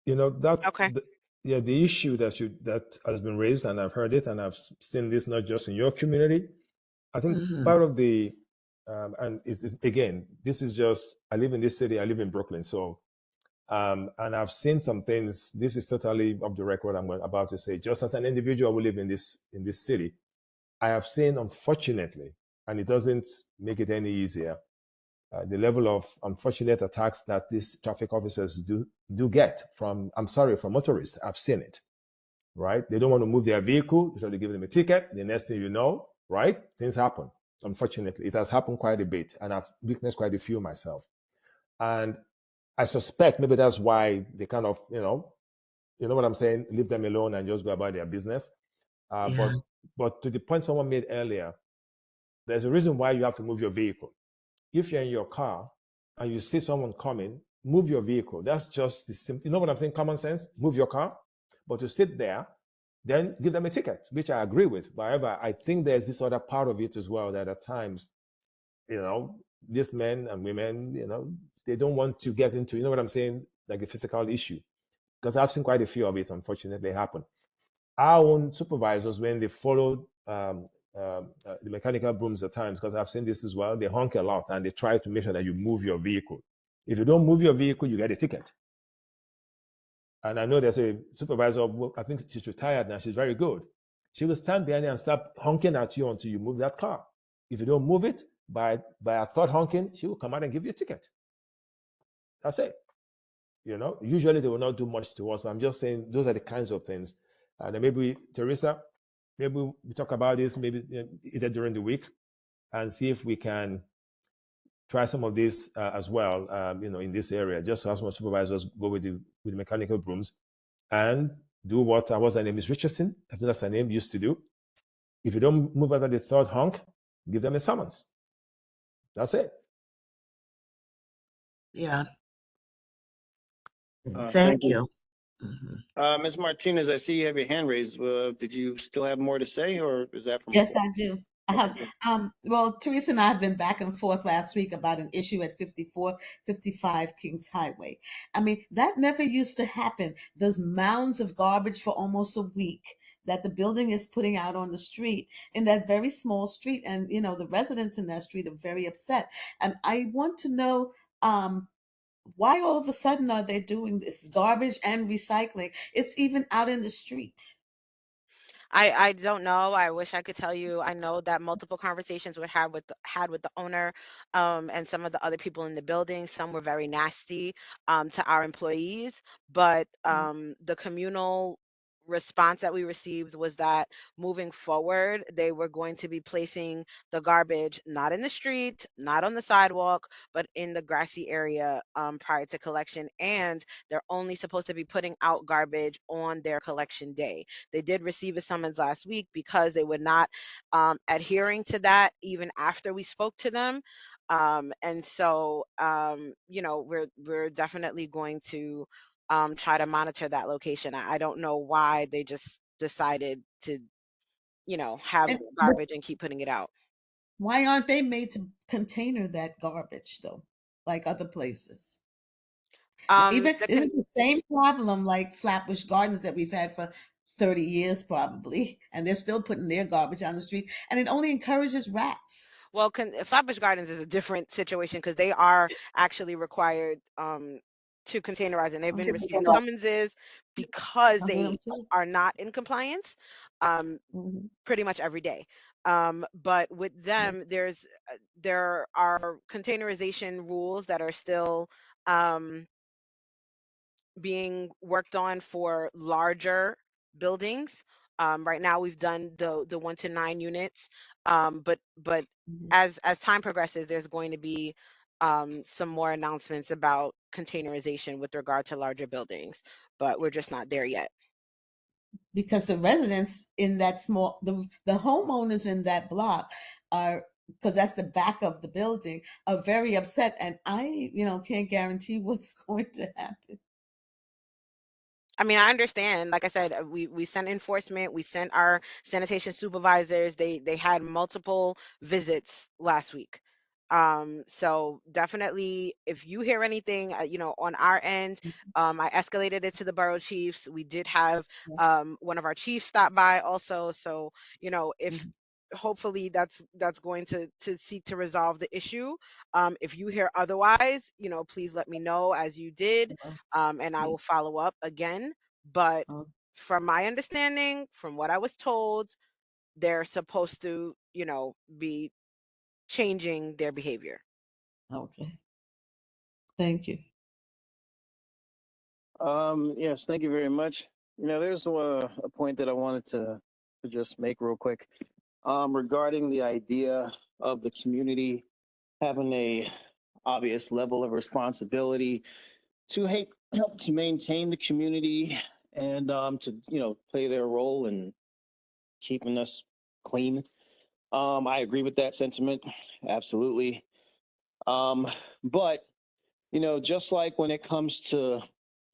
you know that Okay. yeah, the issue that has been raised, and I've heard it, and I've seen this not just in your community. I think Hmm. part of the and again, this is just I live in this city. I live in Brooklyn, so and I've seen some things. This is totally off the record. About to say, just as an individual who live in this city, I have seen, unfortunately, and it doesn't make it any easier. The level of unfortunate attacks that these traffic officers do get from motorists. I've seen it, right? They don't want to move their vehicle, so they give them a ticket. The next thing you know, right, things happen. Unfortunately, it has happened quite a bit, and I've witnessed quite a few myself. And I suspect maybe that's why they kind of, you know what I'm saying, leave them alone and just go about their business. Uh, Yeah. but but to the point someone made earlier, there's a reason why you have to move your vehicle. If you're in your car and you see someone coming, move your vehicle. That's just the simple, you know what I'm saying? Common sense. Move your car. But to sit there, then give them a ticket, which I agree with. However, I think there's this other part of it as well that at times, these men and women, they don't want to get into, you know what I'm saying, like a physical issue. Because I've seen quite a few of it, unfortunately, happen. Our own supervisors, when they followed the mechanical brooms at times, because I've seen this as well, they honk a lot and they try to make sure that you move your vehicle. If you don't move your vehicle, you get a ticket. And I know there's a supervisor, I think she's retired now, she's very good. She will stand behind you and start honking at you until you move that car. If you don't move it, by a third honking, she will come out and give you a ticket. That's it. Usually they will not do much to us, but I'm just saying those are the kinds of things. And maybe, Teresa, maybe we talk about this maybe either during the week and see if we can try some of this as well, in this area, just to have some supervisors go with the mechanical brooms and do what what's her name is Richardson. I think that's her name used to do. If you don't move out of the third honk, give them a summons. That's it. Yeah. Thank Thank you. you. Mhm. Ms. Martinez, I see you have your hand raised. Did you still have more to say, or is that from Yes, before? I do. I Okay, have. good. Well, Teresa and I have been back and forth last week about an issue at 5455 Kings Highway. I mean, that never used to happen. Those mounds of garbage for almost a week. that the building is putting out on the street, in that very small street. And, the residents in that street are very upset. And I want to know, why all of a sudden are they doing this garbage and recycling? It's even out in the street. I don't know. I wish I could tell you. I know that multiple conversations we had with the owner, and some of the other people in the building. Some were very nasty, to our employees, but the communal response that we received was that moving forward, they were going to be placing the garbage not in the street, not on the sidewalk, but in the grassy area, prior to collection, and they're only supposed to be putting out garbage on their collection day. They did receive a summons last week because they were not, adhering to that even after we spoke to them. And so, we're definitely going to, try to monitor that location. I don't know why they just decided to, have And garbage and keep putting it out. why aren't they made to container that garbage though, like other places? Now, even The this is the same problem like Flatbush Gardens that we've had for 30 years probably, and they're still putting their garbage on the street, and it only encourages rats. Well, Flatbush Gardens is a different situation because they are actually required, to containerize, and they've been Okay, receiving summonses because okay, they I'm sure. are not in compliance, um, Mhm. pretty much every day. But with Yeah. them, there are containerization rules that are still, um, being worked on for larger buildings. Right now, we've done the 1 to 9 units, but Mhm. as time progresses, there's going to be, some more announcements about containerization with regard to larger buildings, but we're just not there yet. Because the residents in that small the homeowners in that block are, because that's the back of the building, are very upset, and I can't guarantee what's going to happen. I mean, I understand. Like I said, we sent enforcement, we sent our sanitation supervisors. They had multiple visits last week. So definitely, if you hear anything, on our end, I escalated it to the borough chiefs. We did have, Yes. one of our chiefs stop by also. So, if Mhm. hopefully that's going to seek to resolve the issue. If you hear otherwise, please let me know as you did, Well, and I yeah. will follow up again. But Oh, from my understanding, from what I was told, they're supposed to, be changing their behavior. okay. Thank you. Yes, thank you very much. There's a point that I wanted to just make real quick, regarding the idea of the community having a obvious level of responsibility to help to maintain the community and to play their role in keeping us clean. I agree with that sentiment, absolutely. Um, but just like when it comes to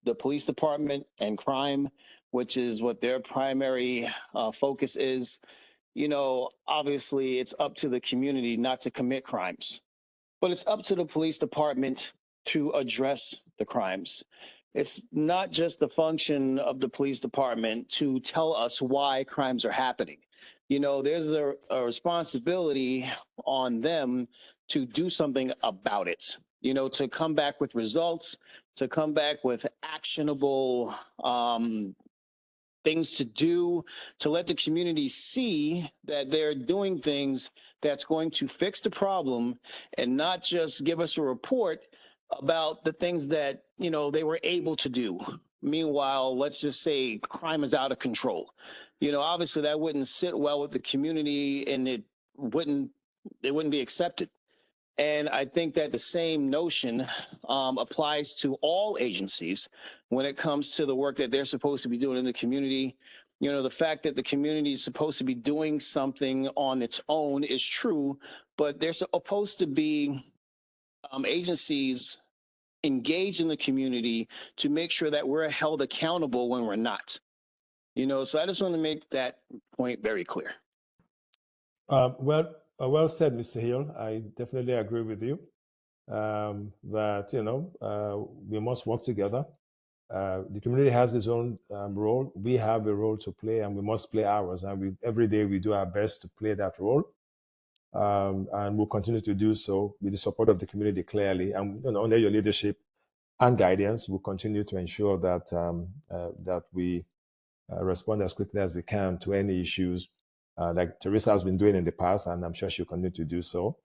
the police department and crime, which is what their primary focus is, obviously it's up to the community not to commit crimes, but it's up to the police department to address the crimes. It's not just the function of the police department to tell us why crimes are happening. There's a responsibility on them to do something about it, to come back with results, to come back with actionable things to do, to let the community see that they're doing things that's going to fix the problem and not just give us a report about the things that they were able to do. Meanwhile, let's just say crime is out of control. Obviously that wouldn't sit well with the community, and wouldn't it wouldn't be accepted. And I think that the same notion applies to all agencies when it comes to the work that they're supposed to be doing in the community. The fact that the community is supposed to be doing something on its own is true, but they're supposed to be agencies engaged in the community to make sure that we're held accountable when we're not. So I just want to make that point very clear. Well said, Mr. Hill. I definitely agree with you, that we must work together The community has its own role. We have a role to play, and we must play ours. And every day we do our best to play that role, and we'll continue to do so with the support of the community clearly. And under your leadership and guidance, we'll continue to ensure that that we respond as quickly as we can to any issues, like Teresa has been doing in the past, and I'm sure she'll continue to do so,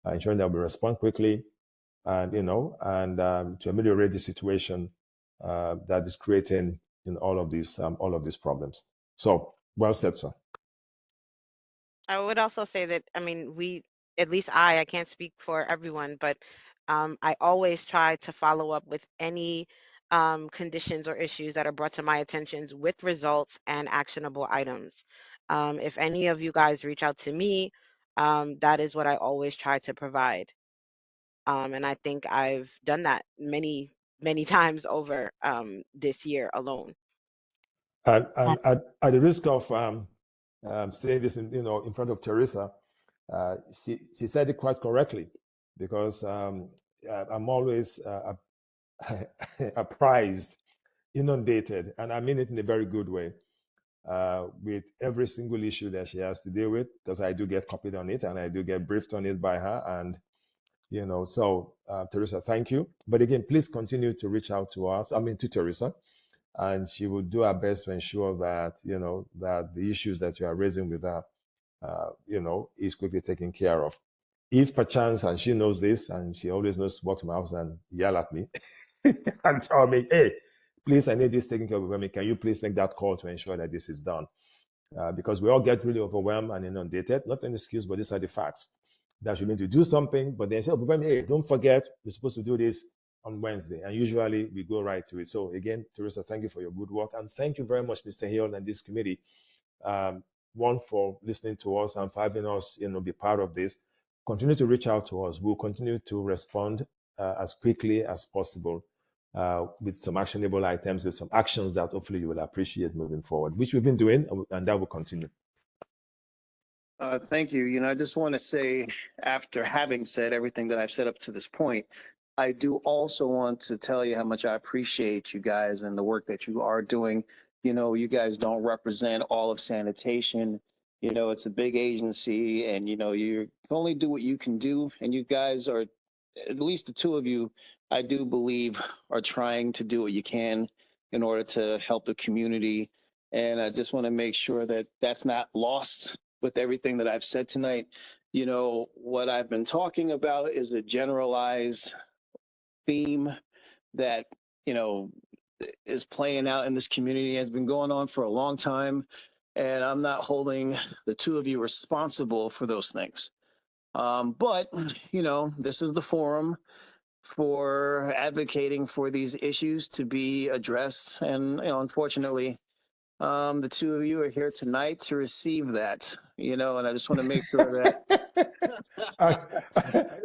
ensuring that we respond quickly and to ameliorate the situation that is creating all of these problems. So well said, sir. I would also say that, I mean, at least I can't speak for everyone, but I always try to follow up with any conditions or issues that are brought to my attentions with results and actionable items. If any of you guys reach out to me, that is what I always try to provide. And I think I've done that many, many times over this year alone. And at the risk of saying this, in front of Teresa, she said it quite correctly, because I'm always apprised, inundated, and I mean it in a very good way, with every single issue that she has to deal with, because I do get copied on it and I do get briefed on it by her. And so Teresa, thank you. But again, please continue to reach out to us. I mean, to Teresa, and she will do her best to ensure that that the issues that you are raising with her, is quickly taken care of. If perchance, and she knows this, and she always knows to walk to my house and yell at me and tell me, "Hey, please, I need this taken care of for me. Can you please make that call to ensure that this is done?" Because we all get really overwhelmed and inundated. Not an excuse, but these are the facts. That you need to do something, but then say, "Oh, hey, don't forget, we're supposed to do this on Wednesday." And usually we go right to it. So again, Teresa, thank you for your good work. And thank you very much, Mr. Hill and this committee, one, for listening to us and for having us, be part of this. Continue to reach out to us. We'll continue to respond as quickly as possible with some actionable items, with some actions that hopefully you will appreciate moving forward, which we've been doing, and that will continue. Thank you. I just want to say, after having said everything that I've said up to this point, I do also want to tell you how much I appreciate you guys and the work that you are doing. You guys don't represent all of sanitation. It's a big agency, and you can only do what you can do. And you guys are, at least the two of you, I do believe, are trying to do what you can in order to help the community. And I just want to make sure that that's not lost with everything that I've said tonight. What I've been talking about is a generalized theme that, is playing out in this community, has been going on for a long time. And I'm not holding the two of you responsible for those things. But, this is the forum for advocating for these issues to be addressed. And, unfortunately, the two of you are here tonight to receive that, and I just want to make sure that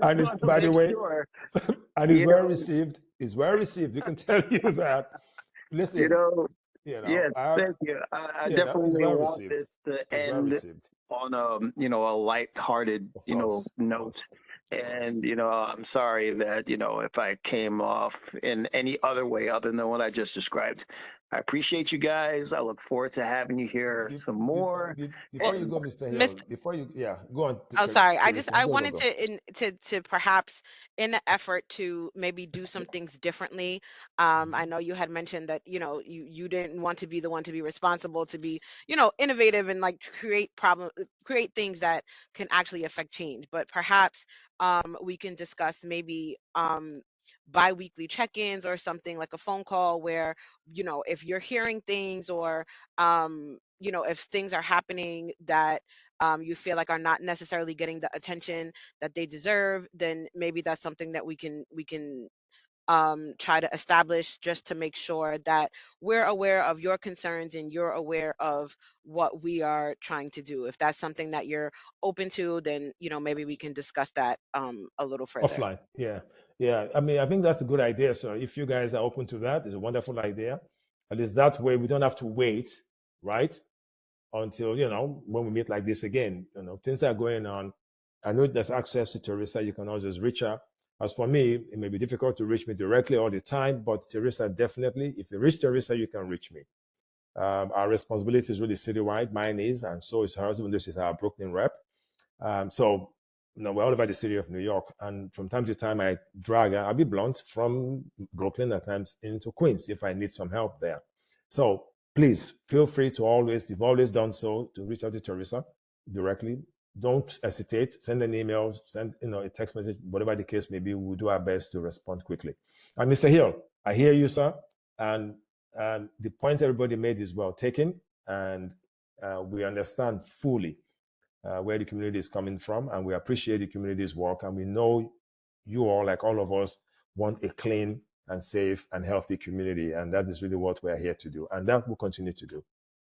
and it's, by the way, sure, and it's well received. It's well received. We can tell you that. Listen, yeah, thank you. I definitely well want received. this to It's well end received. on a lighthearted, note. And, I'm sorry that, if I came off in any other way other than what I just described. I appreciate you guys. I look forward to having you here some more. Before you go, Mr. Hill, go on. Oh, sorry. I Go. wanted to perhaps, in the effort to maybe do some things differently. I know you had mentioned that you didn't want to be the one to be responsible, to be innovative and like create things that can actually affect change. But perhaps we can discuss maybe bi-weekly check-ins or something, like a phone call where if you're hearing things, or if things are happening that you feel like are not necessarily getting the attention that they deserve, then maybe that's something that we can try to establish, just to make sure that we're aware of your concerns and you're aware of what we are trying to do. If that's something that you're open to, then maybe we can discuss that a little further. Offline. Yeah. I mean, I think that's a good idea. So if you guys are open to that, it's a wonderful idea. At least that way we don't have to wait, right, until when we meet like this again. Things are going on. I know there's access to Teresa. You can always reach her As for me, it may be difficult to reach me directly all the time, but Teresa, definitely, if you reach Teresa, you can reach me. Our responsibility is really citywide. Mine is, and so is hers, even though she's our Brooklyn rep. So, we're all over the city of New York. And from time to time, I drag, I'll be blunt, from Brooklyn at times into Queens if I need some help there. So please feel free to always, you've always done so, to reach out to Teresa directly. Don't hesitate. Send an email, send a text message, whatever the case may be. We'll do our best to respond quickly. And Mr. Hill, I hear you, sir. And the points everybody made is well taken. And we understand fully where the community is coming from, and we appreciate the community's work. And we know you all, like all of us, want a clean and safe and healthy community. And that is really what we're here to do. And that will continue to do.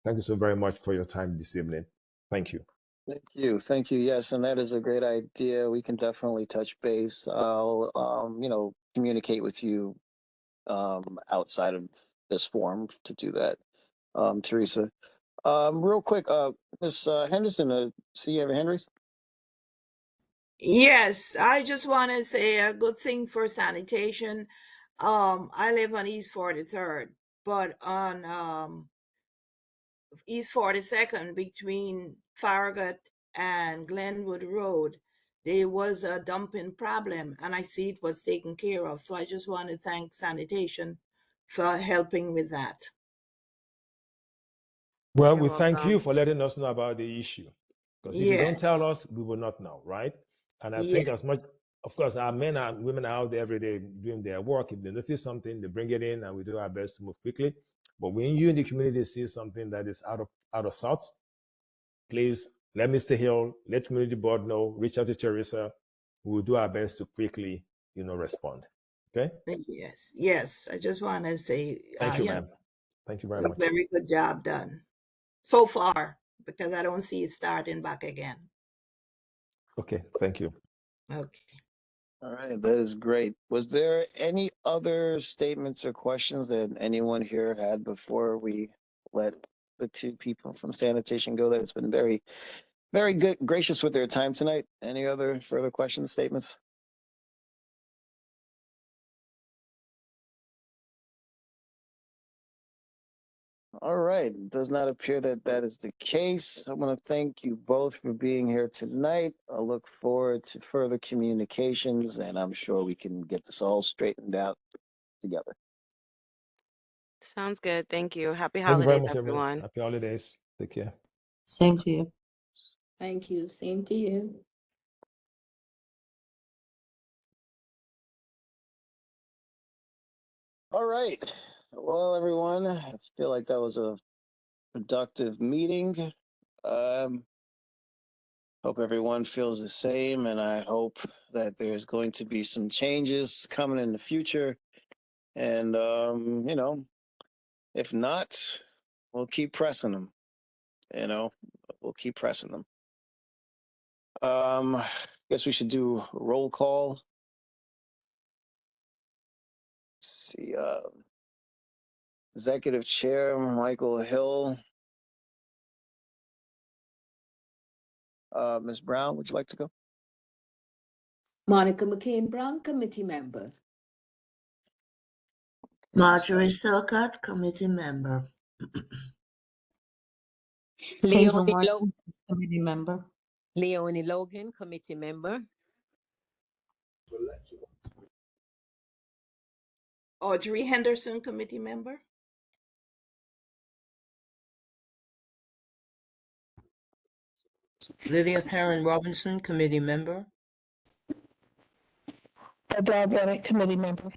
Thank you so very much for your time this evening. Thank you. Thank you. Thank you. Yes, and that is a great idea. We can definitely touch base. I'll, communicate with you outside of this forum to do that, Teresa. Real quick, Miss Henderson, see you have your hand raised? Yes, I just want to say a good thing for sanitation. I live on East 43rd, but on East 42nd between Farragut and Glenwood Road, there was a dumping problem, and I see it was taken care of. So I just want to thank sanitation for helping with that. Well, You're we thank you welcome. for letting us know about the issue. Because if you Yeah, don't tell us, we will not know, right? And I yeah, think as much, of course, our men and women are out there every day doing their work. If they notice something, they bring it in, and we do our best to move quickly. But when you in the community see something that is out of sorts, please let Mr. Hill, let community board know, reach out to Teresa. We will do our best to quickly, respond. Okay? yes, yes. I just want to say, Thank you, ma'am. Thank you very a much. very good job done so far, because I don't see it starting back again. Okay, thank you. Okay. All right, that is great. Was there any other statements or questions that anyone here had before we let the two people from sanitation go? That's been very, very good, gracious with their time tonight. Any other further questions, statements? All right, it does not appear that that is the case. I want to thank you both for being here tonight. I look forward to further communications, and I'm sure we can get this all straightened out together. Sounds good. Thank you. Happy Thank you very holidays, much, everybody. everyone. Happy holidays. Take care. Same to you. Thank you. Same to you. All right. Well, everyone, I feel like that was a productive meeting. Um, hope everyone feels the same, and I hope that there's going to be some changes coming in the future. And if not, we'll keep pressing them. You know, we'll keep pressing them. Guess we should do a roll call. Let's see. Executive Chair Michael Hill. Ms. Brown, would you like to go? Monica McCain Brown, committee member. Marjorie Silcott, committee member. Hazel Leonie, Martin, committee member. Leonie Logan, committee member. Audrey Henderson, committee member. Lydia Heron Robinson, committee member. Deborah Bennett, committee member.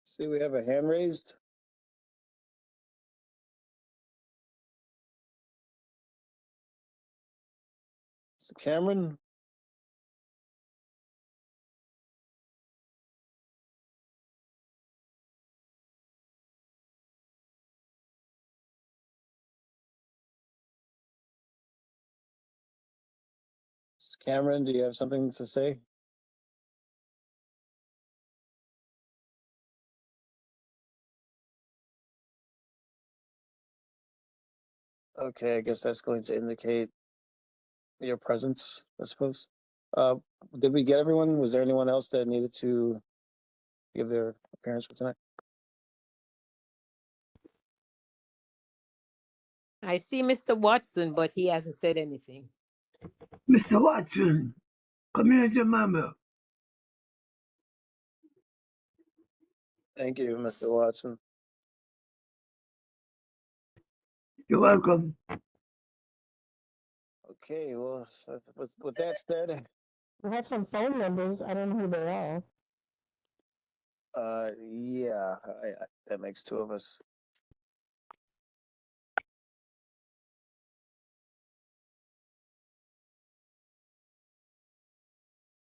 See, we have a hand raised. So Cameron. Cameron, do you have something to say? Okay, I guess that's going to indicate your presence, I suppose. Did we get everyone? Was there anyone else that needed to give their appearance for tonight? I see Mr. Watson, but he hasn't said anything. Mr. Watson, community member. Thank you, Mr. Watson. You're welcome. Okay, well, so with that said, We have some phone numbers. I don't know who they are. yeah, that makes two of us.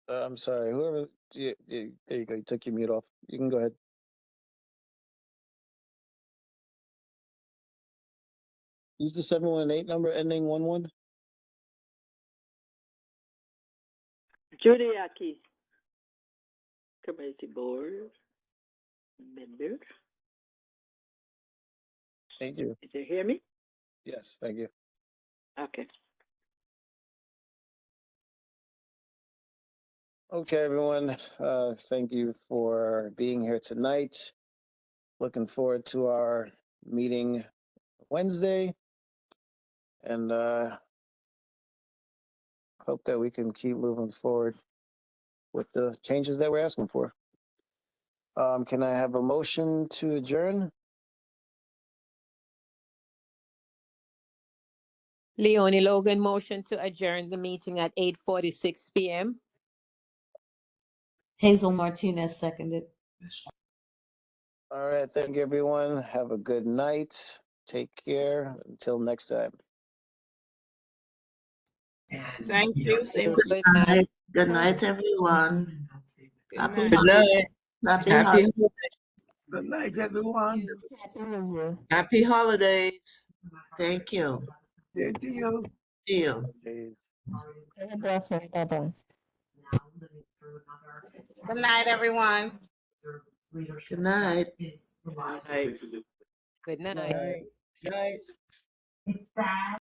I'm sorry, whoever, there you go, you took your mute off. You can go ahead. Use the 718 number ending 11. Judy Aki, Community Board member. Thank you. Did you hear me? Yes, thank you. Okay. Okay, everyone. Thank you for being here tonight. Looking forward to our meeting Wednesday, and hope that we can keep moving forward with the changes that we're asking for. Can I have a motion to adjourn? Leonie Logan motion to adjourn the meeting at 8:46 p.m. Hazel Martinez seconded. All right, thank you, everyone. Have a good night. Take care. Until next time. Thank you. Same to Good you. night. Good night, everyone. Good Happy night. Good night. Happy Happy holidays. Good night, everyone. Happy New Year. Happy holidays. Thank you. Same to you. See you. Please. Have a blessed one. Bye-bye. Good night, everyone. Good night. Good night. Good night. Night. Night.